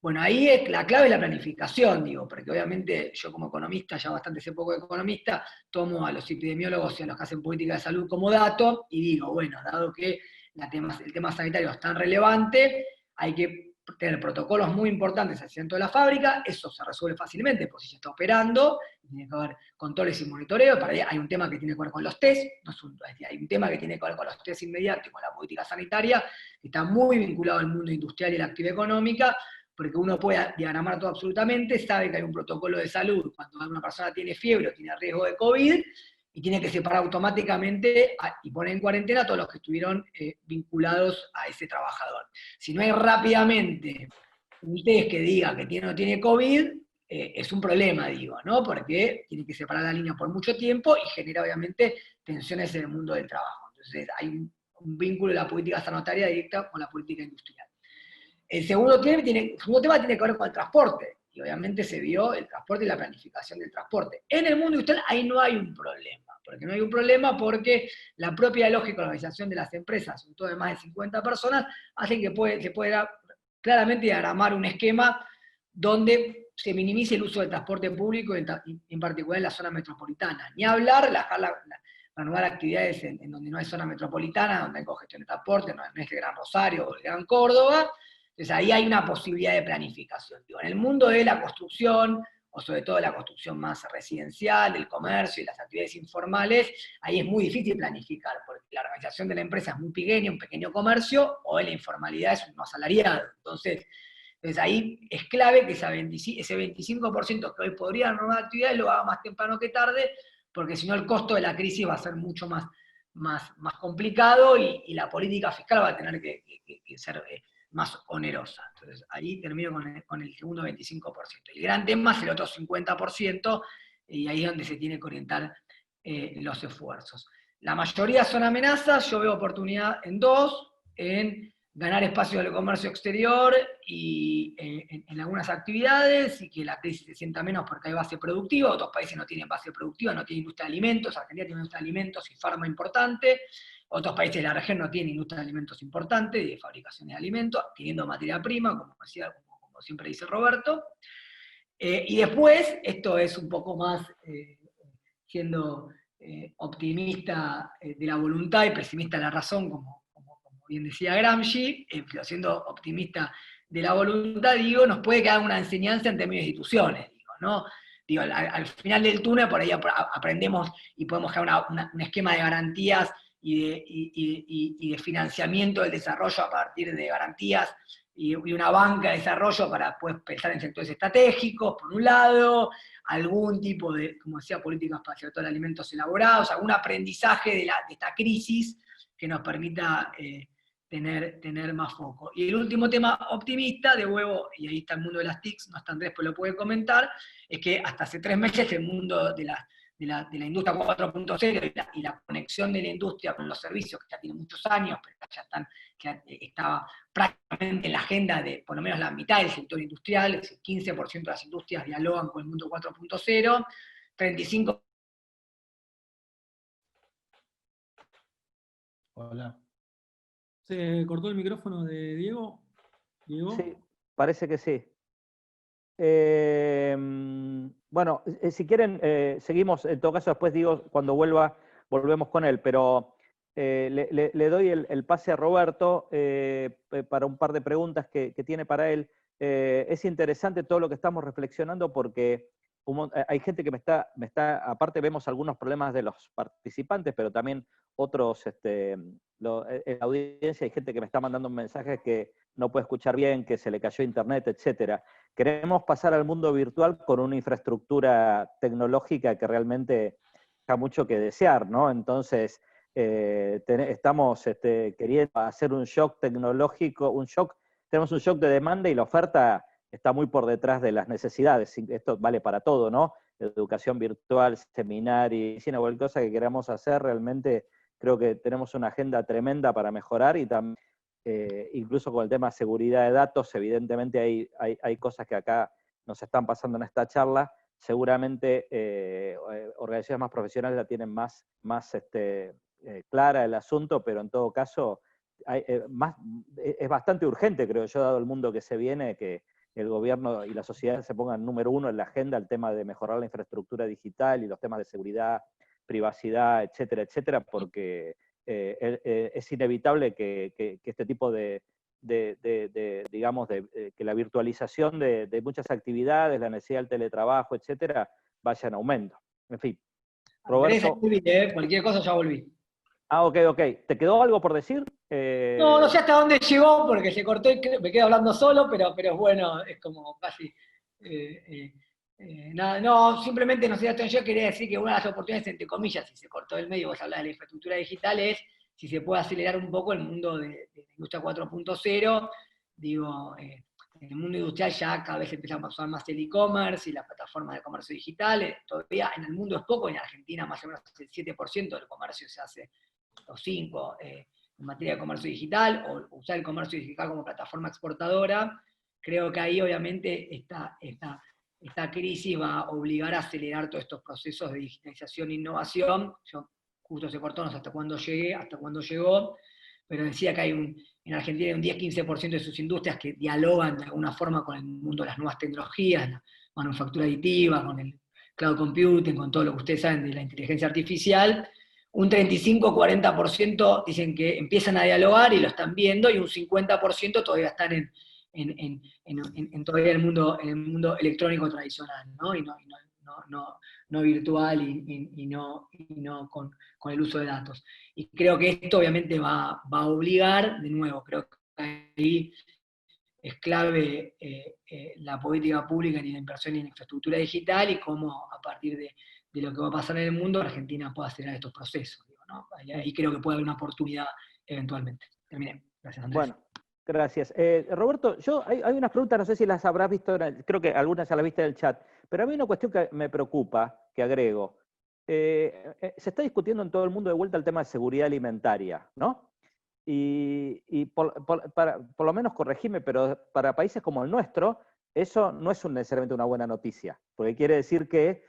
Bueno, ahí la clave es la planificación, digo, porque obviamente yo como economista, ya bastante sé poco de economista, tomo a los epidemiólogos y a los que hacen política de salud como dato, y digo, bueno, dado que el tema sanitario es tan relevante, hay que tener protocolos muy importantes al centro de la fábrica, eso se resuelve fácilmente, porque si ya está operando, tiene que haber controles y monitoreo, para ahí hay un tema que tiene que ver con los test, hay un tema que tiene que ver con los test inmediatos y con la política sanitaria, que está muy vinculado al mundo industrial y la actividad económica, porque uno puede diagramar todo absolutamente, sabe que hay un protocolo de salud cuando una persona tiene fiebre o tiene riesgo de COVID, y tiene que separar automáticamente y poner en cuarentena a todos los que estuvieron vinculados a ese trabajador. Si no hay rápidamente un test que diga que tiene o no tiene COVID, es un problema, digo, ¿no? Porque tiene que separar la línea por mucho tiempo y genera obviamente tensiones en el mundo del trabajo. Entonces hay un vínculo de la política sanitaria directa con la política industrial. El segundo tema tiene que ver con el transporte, y obviamente se vio el transporte y la planificación del transporte. En el mundo industrial ahí no hay un problema, porque la propia lógica de organización de las empresas, sobre todo de más de 50 personas, hacen que se pueda claramente diagramar un esquema donde se minimice el uso del transporte público, en particular en la zona metropolitana. Ni hablar, reanudar actividades en donde no hay zona metropolitana, donde hay congestión de transporte, no es el Gran Rosario o el Gran Córdoba. Entonces ahí hay una posibilidad de planificación. Digo, en el mundo de la construcción, o sobre todo la construcción más residencial, del comercio y las actividades informales, ahí es muy difícil planificar, porque la organización de la empresa es muy pequeña, un pequeño comercio, o la informalidad es un no asalariado. Entonces ahí es clave que ese 25% que hoy podría renovar actividades lo haga más temprano que tarde, porque si no el costo de la crisis va a ser mucho más complicado y la política fiscal va a tener que ser más onerosa. Entonces ahí termino con el segundo 25%. El gran tema es el otro 50%, y ahí es donde se tiene que orientar los esfuerzos. La mayoría son amenazas, yo veo oportunidad en dos, en ganar espacio del comercio exterior y en algunas actividades, y que la crisis se sienta menos porque hay base productiva. Otros países no tienen base productiva, no tienen industria de alimentos. Argentina tiene industria de alimentos y farma importante. Otros países de la región no tienen industria de alimentos importante, de fabricación de alimentos, teniendo materia prima, como siempre dice Roberto. Y después, esto es un poco más siendo optimista de la voluntad y pesimista de la razón, como bien decía Gramsci, pero siendo optimista de la voluntad, digo, nos puede quedar una enseñanza en términos de instituciones, digo, ¿no? Digo, al final del túnel por ahí aprendemos y podemos crear un esquema de garantías y de financiamiento del desarrollo a partir de garantías y una banca de desarrollo para después pensar en sectores estratégicos, por un lado, algún tipo de, como decía, políticas para el sector de alimentos elaborados, algún aprendizaje de esta crisis que nos permita tener más foco. Y el último tema optimista, de huevo, y ahí está el mundo de las TICs, no está Andrés, pues lo puede comentar, es que hasta hace 3 meses el mundo de la industria 4.0 y la conexión de la industria con los servicios, que ya tiene muchos años, pero ya estaba prácticamente en la agenda de por lo menos la mitad del sector industrial, es decir, 15% de las industrias dialogan con el mundo 4.0, 35%. Hola. ¿Se cortó el micrófono de Diego? ¿Diego? Sí, parece que sí. Bueno, si quieren, seguimos, en todo caso después digo, cuando volvemos con él, pero le doy el pase a Roberto para un par de preguntas que tiene para él. Es interesante todo lo que estamos reflexionando porque hay gente que me está, aparte vemos algunos problemas de los participantes, pero también otros, en la audiencia hay gente que me está mandando mensajes que no puede escuchar bien, que se le cayó internet, etcétera. Queremos pasar al mundo virtual con una infraestructura tecnológica que realmente deja mucho que desear, ¿no? Entonces, estamos queriendo hacer un shock tecnológico, tenemos un shock de demanda y la oferta está muy por detrás de las necesidades. Esto vale para todo, ¿no? Educación virtual, seminario, cualquier cosa que queramos hacer, realmente creo que tenemos una agenda tremenda para mejorar y también incluso con el tema de seguridad de datos, evidentemente hay cosas que acá nos están pasando en esta charla, seguramente organizaciones más profesionales la tienen más clara el asunto, pero en todo caso es bastante urgente, creo yo, dado el mundo que se viene, que el gobierno y la sociedad se pongan número uno en la agenda el tema de mejorar la infraestructura digital y los temas de seguridad, privacidad, etcétera, etcétera, porque es inevitable que este tipo digamos, que la virtualización de muchas actividades, la necesidad del teletrabajo, etcétera, vaya en aumento. En fin. Andrés, Roberto. cualquier cosa ya volví. Ah, ok. ¿Te quedó algo por decir? No sé hasta dónde llegó porque se cortó y me quedo hablando solo, pero es bueno, es como casi... nada, no, simplemente no sé, yo quería decir que una de las oportunidades, entre comillas, si se cortó el medio, vos hablás de la infraestructura digital, es si se puede acelerar un poco el mundo de la industria 4.0. Digo, en el mundo industrial ya cada vez empieza a usar más el e-commerce y las plataformas de comercio digital. Todavía en el mundo es poco, en Argentina más o menos el 7% del comercio se hace, o 5%, en materia de comercio digital, o usar el comercio digital como plataforma exportadora. Creo que ahí obviamente esta crisis va a obligar a acelerar todos estos procesos de digitalización e innovación. Yo justo se cortó, no sé hasta cuándo llegó, pero decía que en Argentina hay un 10-15% de sus industrias que dialogan de alguna forma con el mundo de las nuevas tecnologías, la manufactura aditiva, con el cloud computing, con todo lo que ustedes saben de la inteligencia artificial. Un 35-40% dicen que empiezan a dialogar y lo están viendo, y un 50% todavía están todavía en el mundo electrónico tradicional, ¿no? Y no virtual y no con el uso de datos. Y creo que esto obviamente va a obligar, de nuevo, creo que ahí es clave la política pública en la inversión en infraestructura digital y cómo a partir de lo que va a pasar en el mundo, Argentina pueda acelerar estos procesos. Digo, ¿no? Ahí creo que puede haber una oportunidad eventualmente. Terminé. Gracias, Andrés. Bueno, gracias. Roberto, hay unas preguntas, no sé si las habrás visto, creo que algunas ya las viste en el chat, pero a mí una cuestión que me preocupa, que agrego. Se está discutiendo en todo el mundo de vuelta el tema de seguridad alimentaria, ¿no? Y por lo menos corregime, pero para países como el nuestro, eso no es necesariamente una buena noticia, porque quiere decir que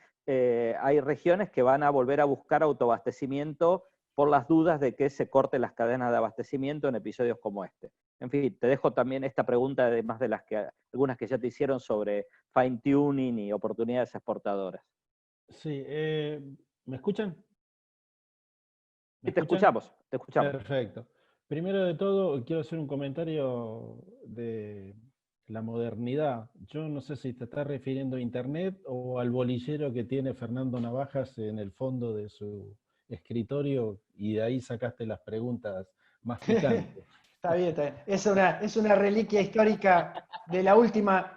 hay regiones que van a volver a buscar autoabastecimiento por las dudas de que se corten las cadenas de abastecimiento en episodios como este. En fin, te dejo también esta pregunta, además de algunas que ya te hicieron sobre fine-tuning y oportunidades exportadoras. Sí, ¿me escuchan? Sí, te escuchamos. Perfecto. Primero de todo, quiero hacer un comentario de la modernidad. Yo no sé si te estás refiriendo a Internet o al bolillero que tiene Fernando Navajas en el fondo de su escritorio, y de ahí sacaste las preguntas más picantes. Está bien, está bien. Es una reliquia histórica de la última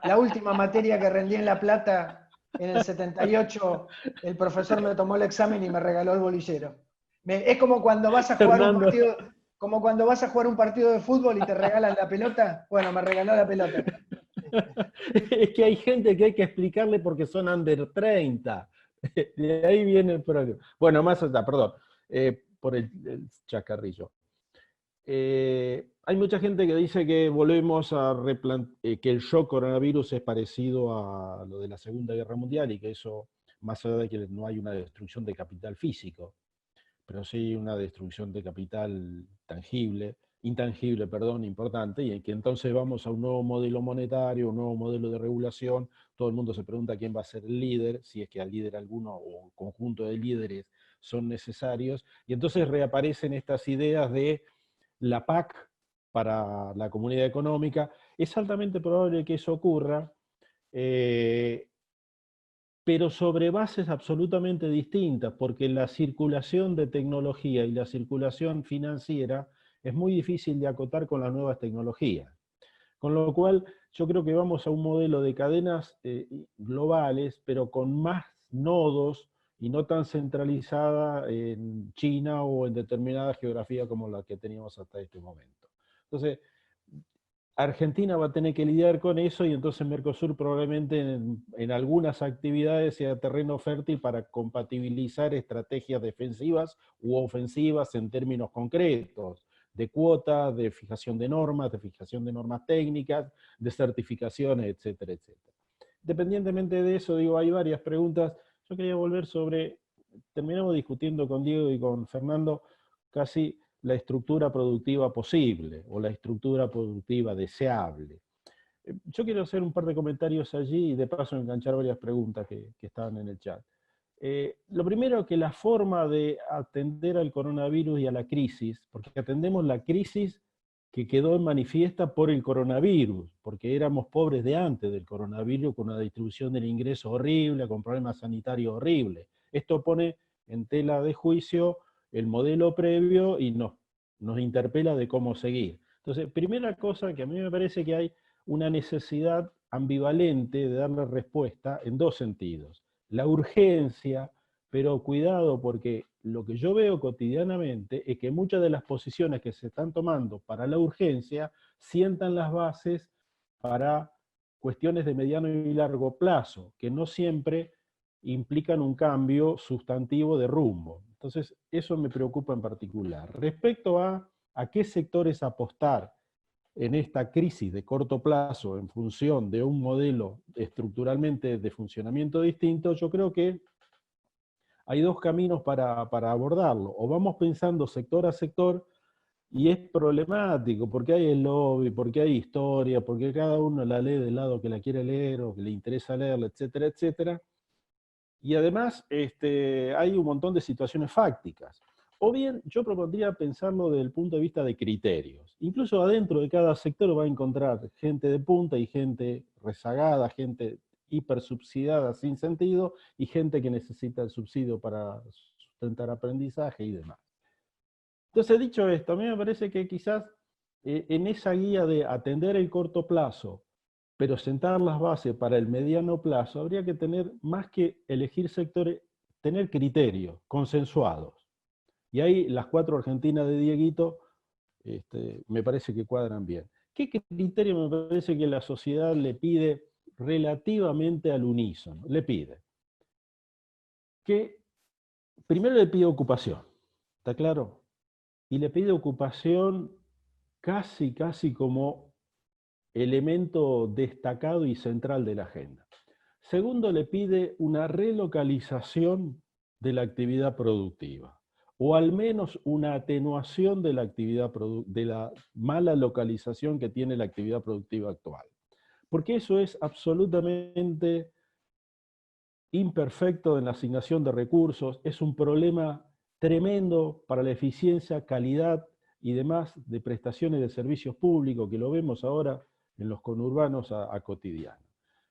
materia que rendí en La Plata en el 78. El profesor me tomó el examen y me regaló el bolillero. Es como cuando vas a jugar un partido, como cuando vas a jugar un partido de fútbol y te regalan la pelota. Bueno, me regaló la pelota. Es que hay gente que hay que explicarle porque son under 30. De ahí viene el problema. Bueno, más allá, perdón, por el chacarrillo. Hay mucha gente que dice que volvemos a que el shock coronavirus es parecido a lo de la Segunda Guerra Mundial, y que eso, más allá de que no hay una destrucción de capital físico, pero sí una destrucción de capital intangible, importante, y en que entonces vamos a un nuevo modelo monetario, un nuevo modelo de regulación. Todo el mundo se pregunta quién va a ser el líder, si es que al líder alguno o un conjunto de líderes son necesarios, y entonces reaparecen estas ideas de la PAC para la comunidad económica. Es altamente probable que eso ocurra, pero sobre bases absolutamente distintas, porque la circulación de tecnología y la circulación financiera es muy difícil de acotar con las nuevas tecnologías. Con lo cual, yo creo que vamos a un modelo de cadenas globales, pero con más nodos y no tan centralizada en China o en determinada geografía como la que teníamos hasta este momento. Entonces, Argentina va a tener que lidiar con eso, y entonces Mercosur probablemente en algunas actividades sea terreno fértil para compatibilizar estrategias defensivas u ofensivas en términos concretos, de cuotas, de fijación de normas técnicas, de certificaciones, etcétera, etcétera. Independientemente de eso, digo, hay varias preguntas. Yo quería volver sobre, terminamos discutiendo con Diego y con Fernando casi la estructura productiva posible o la estructura productiva deseable. Yo quiero hacer un par de comentarios allí y de paso enganchar varias preguntas que estaban en el chat. Lo primero, que la forma de atender al coronavirus y a la crisis, porque atendemos la crisis que quedó en manifiesta por el coronavirus, porque éramos pobres de antes del coronavirus, con una distribución del ingreso horrible, con problemas sanitarios horribles. Esto pone en tela de juicio el modelo previo y nos interpela de cómo seguir. Entonces, primera cosa que a mí me parece que hay una necesidad ambivalente de darle respuesta en dos sentidos. La urgencia, pero cuidado, porque lo que yo veo cotidianamente es que muchas de las posiciones que se están tomando para la urgencia sientan las bases para cuestiones de mediano y largo plazo, que no siempre implican un cambio sustantivo de rumbo. Entonces, eso me preocupa en particular. Respecto a qué sectores apostar en esta crisis de corto plazo en función de un modelo estructuralmente de funcionamiento distinto, yo creo que hay dos caminos para abordarlo. O vamos pensando sector a sector, y es problemático, porque hay el lobby, porque hay historia, porque cada uno la lee del lado que la quiere leer o que le interesa leerla, etcétera, etcétera. Y además hay un montón de situaciones fácticas. O bien, yo propondría pensarlo desde el punto de vista de criterios. Incluso adentro de cada sector va a encontrar gente de punta y gente rezagada, gente hipersubsidiada sin sentido, y gente que necesita el subsidio para sustentar aprendizaje y demás. Entonces, dicho esto, a mí me parece que quizás en esa guía de atender el corto plazo, pero sentar las bases para el mediano plazo, habría que tener, más que elegir sectores, tener criterios consensuados. Y ahí las 4 Argentinas de Dieguito me parece que cuadran bien. ¿Qué criterio me parece que la sociedad le pide relativamente al unísono? Le pide que primero le pide ocupación, ¿está claro? Y le pide ocupación casi como elemento destacado y central de la agenda. Segundo, le pide una relocalización de la actividad productiva, o al menos una atenuación de la actividad de la mala localización que tiene la actividad productiva actual. Porque eso es absolutamente imperfecto en la asignación de recursos, es un problema tremendo para la eficiencia, calidad y demás de prestaciones de servicios públicos, que lo vemos ahora en los conurbanos a cotidiano.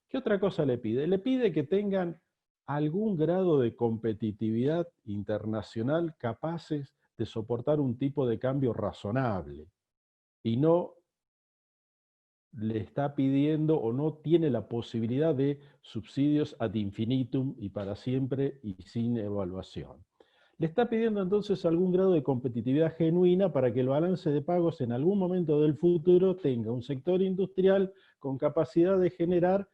¿Qué otra cosa le pide? Le pide que tengan algún grado de competitividad internacional capaces de soportar un tipo de cambio razonable, y no le está pidiendo o no tiene la posibilidad de subsidios ad infinitum y para siempre y sin evaluación. Le está pidiendo entonces algún grado de competitividad genuina para que el balance de pagos en algún momento del futuro tenga un sector industrial con capacidad de generar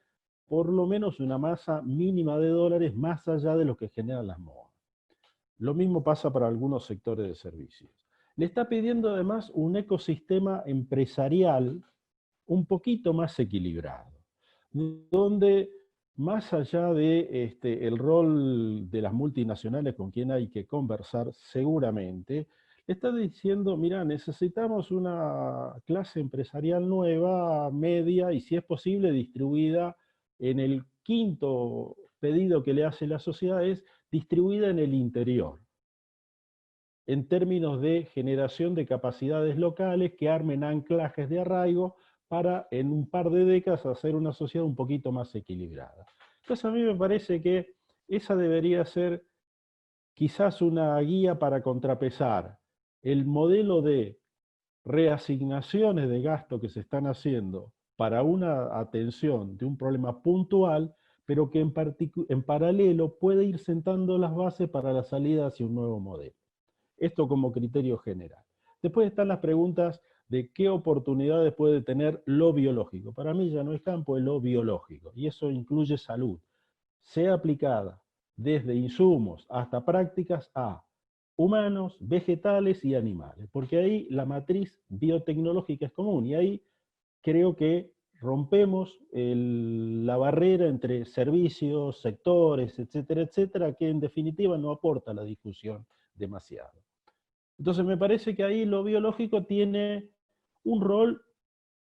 por lo menos una masa mínima de dólares más allá de lo que generan las modas. Lo mismo pasa para algunos sectores de servicios. Le está pidiendo además un ecosistema empresarial un poquito más equilibrado, donde más allá de el rol de las multinacionales con quien hay que conversar seguramente, le está diciendo, mira, necesitamos una clase empresarial nueva, media, y si es posible distribuida en el quinto pedido que le hace la sociedad, es distribuida en el interior, en términos de generación de capacidades locales que armen anclajes de arraigo para en un par de décadas hacer una sociedad un poquito más equilibrada. Entonces a mí me parece que esa debería ser quizás una guía para contrapesar el modelo de reasignaciones de gasto que se están haciendo para una atención de un problema puntual, pero que en paralelo puede ir sentando las bases para la salida hacia un nuevo modelo. Esto como criterio general. Después están las preguntas de qué oportunidades puede tener lo biológico. Para mí ya no es campo, es lo biológico, y eso incluye salud, sea aplicada desde insumos hasta prácticas a humanos, vegetales y animales, porque ahí la matriz biotecnológica es común, y ahí creo que rompemos la barrera entre servicios, sectores, etcétera, etcétera, que en definitiva no aporta a la discusión demasiado. Entonces me parece que ahí lo biológico tiene un rol,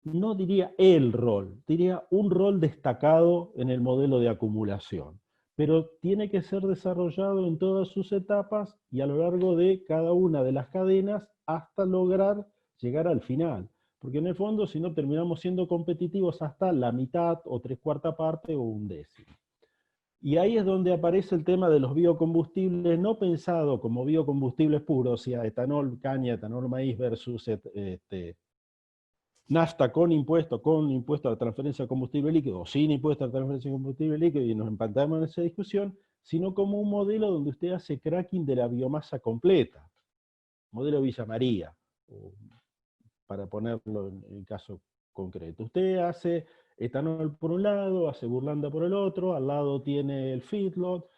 no diría el rol, diría un rol destacado en el modelo de acumulación, pero tiene que ser desarrollado en todas sus etapas y a lo largo de cada una de las cadenas hasta lograr llegar al final. Porque en el fondo, si no, terminamos siendo competitivos hasta la mitad o 3/4 parte o 1/10. Y ahí es donde aparece el tema de los biocombustibles, no pensado como biocombustibles puros, o sea, etanol, caña, etanol, maíz versus nafta con impuesto a la transferencia de combustible líquido, o sin impuesto a la transferencia de combustible líquido, y nos empantamos en esa discusión, sino como un modelo donde usted hace cracking de la biomasa completa, modelo Villa María, para ponerlo en el caso concreto. Usted hace etanol por un lado, hace burlanda por el otro, al lado tiene el feedlot,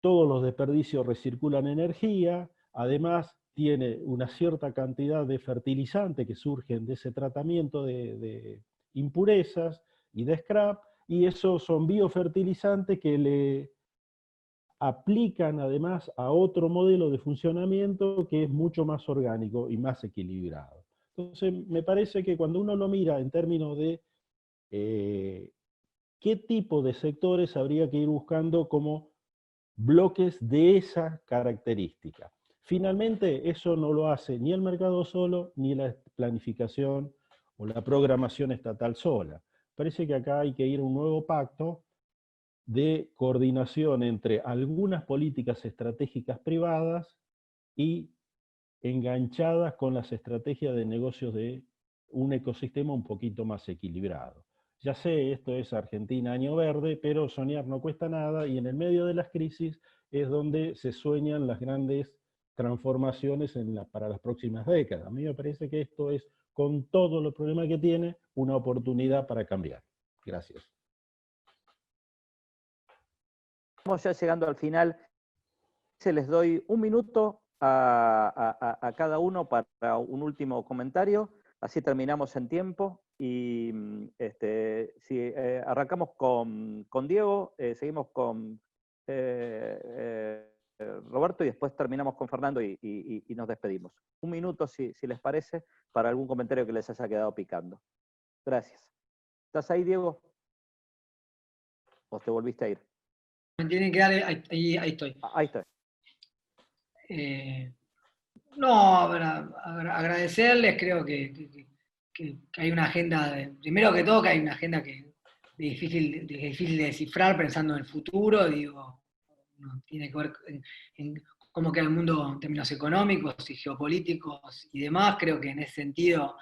todos los desperdicios recirculan energía, además tiene una cierta cantidad de fertilizantes que surgen de ese tratamiento de impurezas y de scrap, y esos son biofertilizantes que le aplican además a otro modelo de funcionamiento que es mucho más orgánico y más equilibrado. Entonces, me parece que cuando uno lo mira en términos de qué tipo de sectores habría que ir buscando como bloques de esa característica. Finalmente, eso no lo hace ni el mercado solo, ni la planificación o la programación estatal sola. Parece que acá hay que ir a un nuevo pacto de coordinación entre algunas políticas estratégicas privadas y enganchadas con las estrategias de negocios de un ecosistema un poquito más equilibrado. Ya sé, esto es Argentina año verde, pero soñar no cuesta nada, y en el medio de las crisis es donde se sueñan las grandes transformaciones para las próximas décadas. A mí me parece que esto es, con todos los problemas que tiene, una oportunidad para cambiar. Gracias. Estamos ya llegando al final. Se les doy un minuto a cada uno para un último comentario, así terminamos en tiempo. Y si arrancamos con Diego, seguimos con Roberto y después terminamos con Fernando y nos despedimos. Un minuto, si les parece, para algún comentario que les haya quedado picando. Gracias. ¿Estás ahí, Diego? ¿O te volviste a ir? Me tienen que dar, ahí estoy. Ahí estoy. No, agradecerles, creo que hay una agenda, primero que todo que hay una agenda que es difícil de descifrar pensando en el futuro, digo, no, tiene que ver en cómo queda el mundo en términos económicos y geopolíticos y demás. Creo que en ese sentido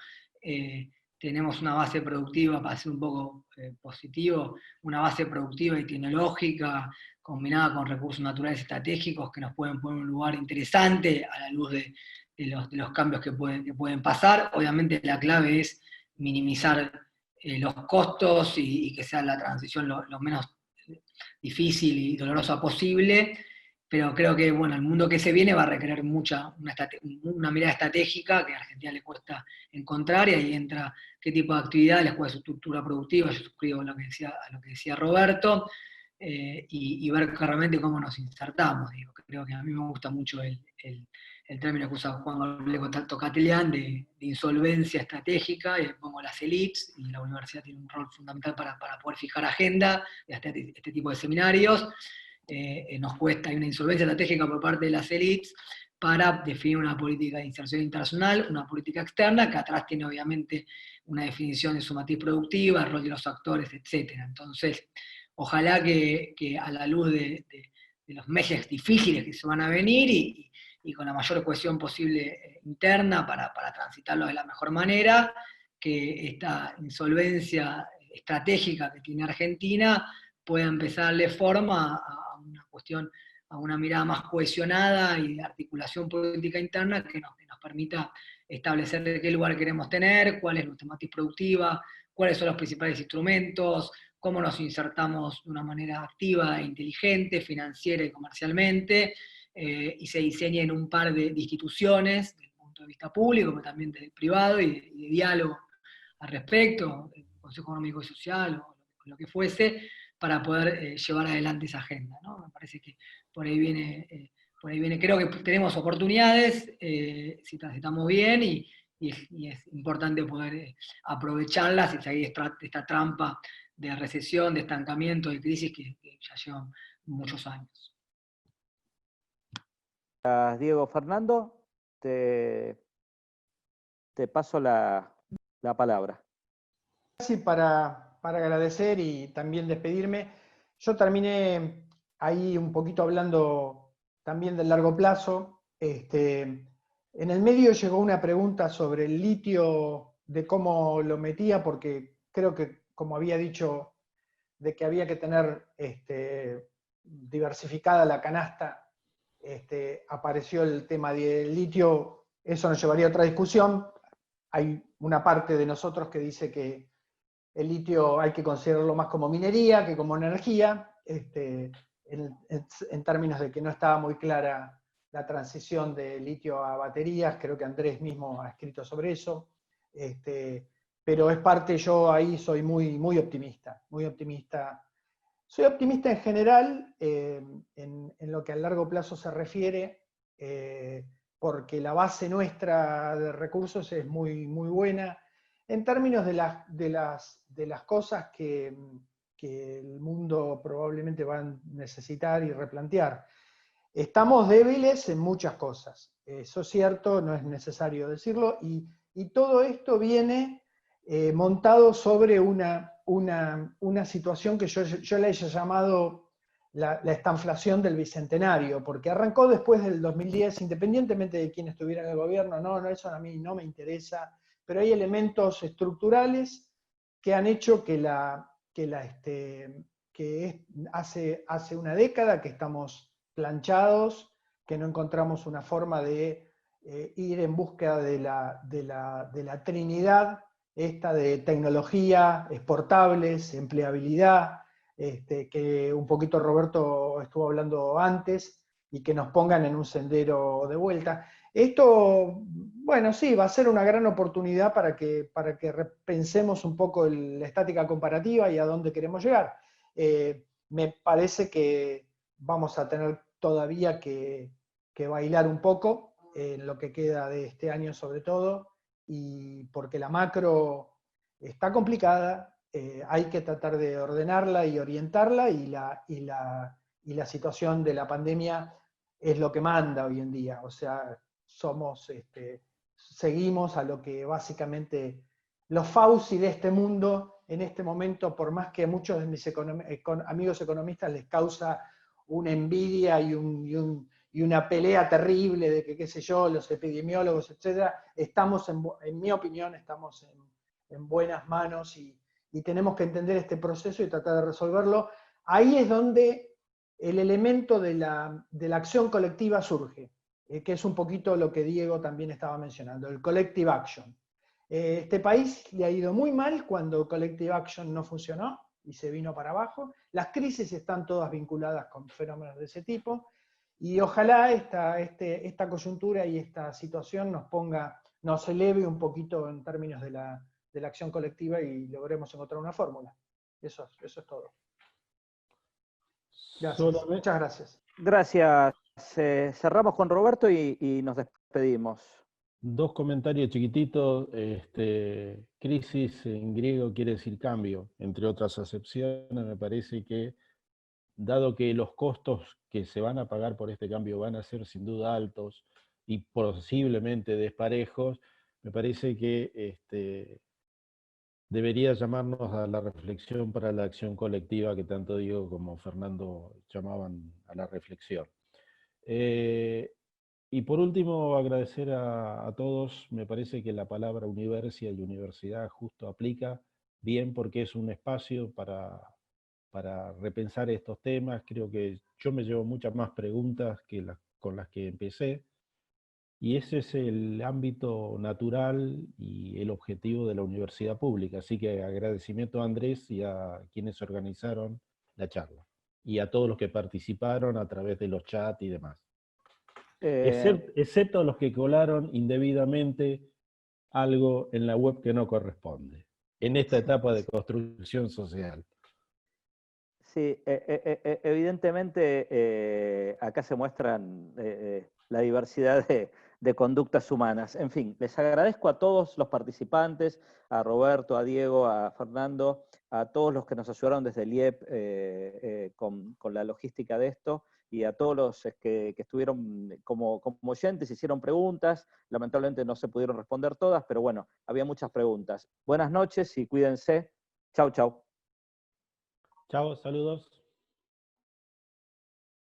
tenemos una base productiva, para ser un poco positivo, una base productiva y tecnológica combinada con recursos naturales estratégicos que nos pueden poner en un lugar interesante a la luz de los cambios que pueden pasar. Obviamente la clave es minimizar los costos y que sea la transición lo menos difícil y dolorosa posible, pero creo que bueno, el mundo que se viene va a requerir una mirada estratégica que a Argentina le cuesta encontrar, y ahí entra qué tipo de actividades, cuál es su estructura productiva. Yo suscribo a lo que decía Roberto, y ver claramente cómo nos insertamos. Digo, creo que a mí me gusta mucho el término que usa Juan Gabriel Tocatlián de insolvencia estratégica, y pongo las elites, y la universidad tiene un rol fundamental para poder fijar agenda y hasta este tipo de seminarios. Nos cuesta, hay una insolvencia estratégica por parte de las elites para definir una política de inserción internacional, una política externa, que atrás tiene obviamente una definición de su matriz productiva, el rol de los actores, etc. Entonces, ojalá que a la luz de los meses difíciles que se van a venir y con la mayor cohesión posible interna para transitarlo de la mejor manera, que esta insolvencia estratégica que tiene Argentina pueda empezar a darle forma a una cuestión, a una mirada más cohesionada y de articulación política interna que nos permita establecer qué lugar queremos tener, cuál es nuestra matriz productiva, cuáles son los principales instrumentos, cómo nos insertamos de una manera activa e inteligente, financiera y comercialmente, y se diseñen un par de instituciones, desde el punto de vista público, pero también del privado, y de diálogo al respecto. El Consejo Económico y Social o lo que fuese, para poder llevar adelante esa agenda, ¿no? Me parece que por ahí viene, creo que tenemos oportunidades si transitamos bien y es importante poder aprovecharlas y seguir esta trampa de recesión, de estancamiento, de crisis que ya llevan muchos años. Diego. Fernando, te paso la palabra. Sí, para agradecer y también despedirme. Yo terminé ahí un poquito hablando también del largo plazo. En el medio llegó una pregunta sobre el litio, de cómo lo metía, porque creo que, como había dicho, de que había que tener diversificada la canasta, apareció el tema del litio. Eso nos llevaría a otra discusión. Hay una parte de nosotros que dice que el litio hay que considerarlo más como minería que como energía, en términos de que no estaba muy clara la transición de litio a baterías. Creo que Andrés mismo ha escrito sobre eso, pero es parte, yo ahí soy muy optimista, muy optimista. Soy optimista en general, en lo que al largo plazo se refiere, porque la base nuestra de recursos es muy buena, en términos de las cosas que el mundo probablemente va a necesitar y replantear. Estamos débiles en muchas cosas, eso es cierto, no es necesario decirlo, y todo esto viene montado sobre una situación que yo le he llamado la estanflación del Bicentenario, porque arrancó después del 2010, independientemente de quién estuviera en el gobierno. No, eso a mí no me interesa, pero hay elementos estructurales que han hecho que hace una década que estamos planchados, que no encontramos una forma de ir en búsqueda de la trinidad esta de tecnología, exportables, empleabilidad, que un poquito Roberto estuvo hablando antes, y que nos pongan en un sendero de vuelta. Esto, bueno, sí, va a ser una gran oportunidad para que repensemos un poco la estática comparativa y a dónde queremos llegar. Me parece que vamos a tener todavía que bailar un poco en lo que queda de este año sobre todo, y porque la macro está complicada, hay que tratar de ordenarla y orientarla, y la situación de la pandemia es lo que manda hoy en día. O sea, seguimos a lo que básicamente los Fauci de este mundo en este momento, por más que a muchos de mis amigos economistas les causa una envidia y una pelea terrible de que, qué sé yo, los epidemiólogos, etcétera, estamos, en mi opinión, estamos en buenas manos, y tenemos que entender este proceso y tratar de resolverlo. Ahí es donde el elemento de la acción colectiva surge, que es un poquito lo que Diego también estaba mencionando, el collective action. Este país le ha ido muy mal cuando collective action no funcionó y se vino para abajo. Las crisis están todas vinculadas con fenómenos de ese tipo, y ojalá esta coyuntura y esta situación nos eleve un poquito en términos de la acción colectiva, y logremos encontrar una fórmula. Eso es todo. Gracias. Muchas gracias. Gracias. Cerramos con Roberto y nos despedimos. Dos comentarios chiquititos. Crisis en griego quiere decir cambio, entre otras acepciones. Me parece que, dado que los costos que se van a pagar por este cambio van a ser sin duda altos y posiblemente desparejos, me parece que debería llamarnos a la reflexión para la acción colectiva, que tanto Diego como Fernando llamaban a la reflexión. Y por último, agradecer a todos. Me parece que la palabra universia y universidad justo aplica bien, porque es un espacio para repensar estos temas. Creo que yo me llevo muchas más preguntas que con las que empecé, y ese es el ámbito natural y el objetivo de la universidad pública. Así que agradecimiento a Andrés y a quienes organizaron la charla, y a todos los que participaron a través de los chats y demás. Excepto los que colaron indebidamente algo en la web que no corresponde. en esta etapa de construcción social. Sí, evidentemente acá se muestran la diversidad de conductas humanas. En fin, les agradezco a todos los participantes, a Roberto, a Diego, a Fernando, a todos los que nos ayudaron desde el IEP con la logística de esto, y a todos los que estuvieron como oyentes, hicieron preguntas. Lamentablemente no se pudieron responder todas, pero bueno, había muchas preguntas. Buenas noches y cuídense. Chau, chau. Chao, saludos.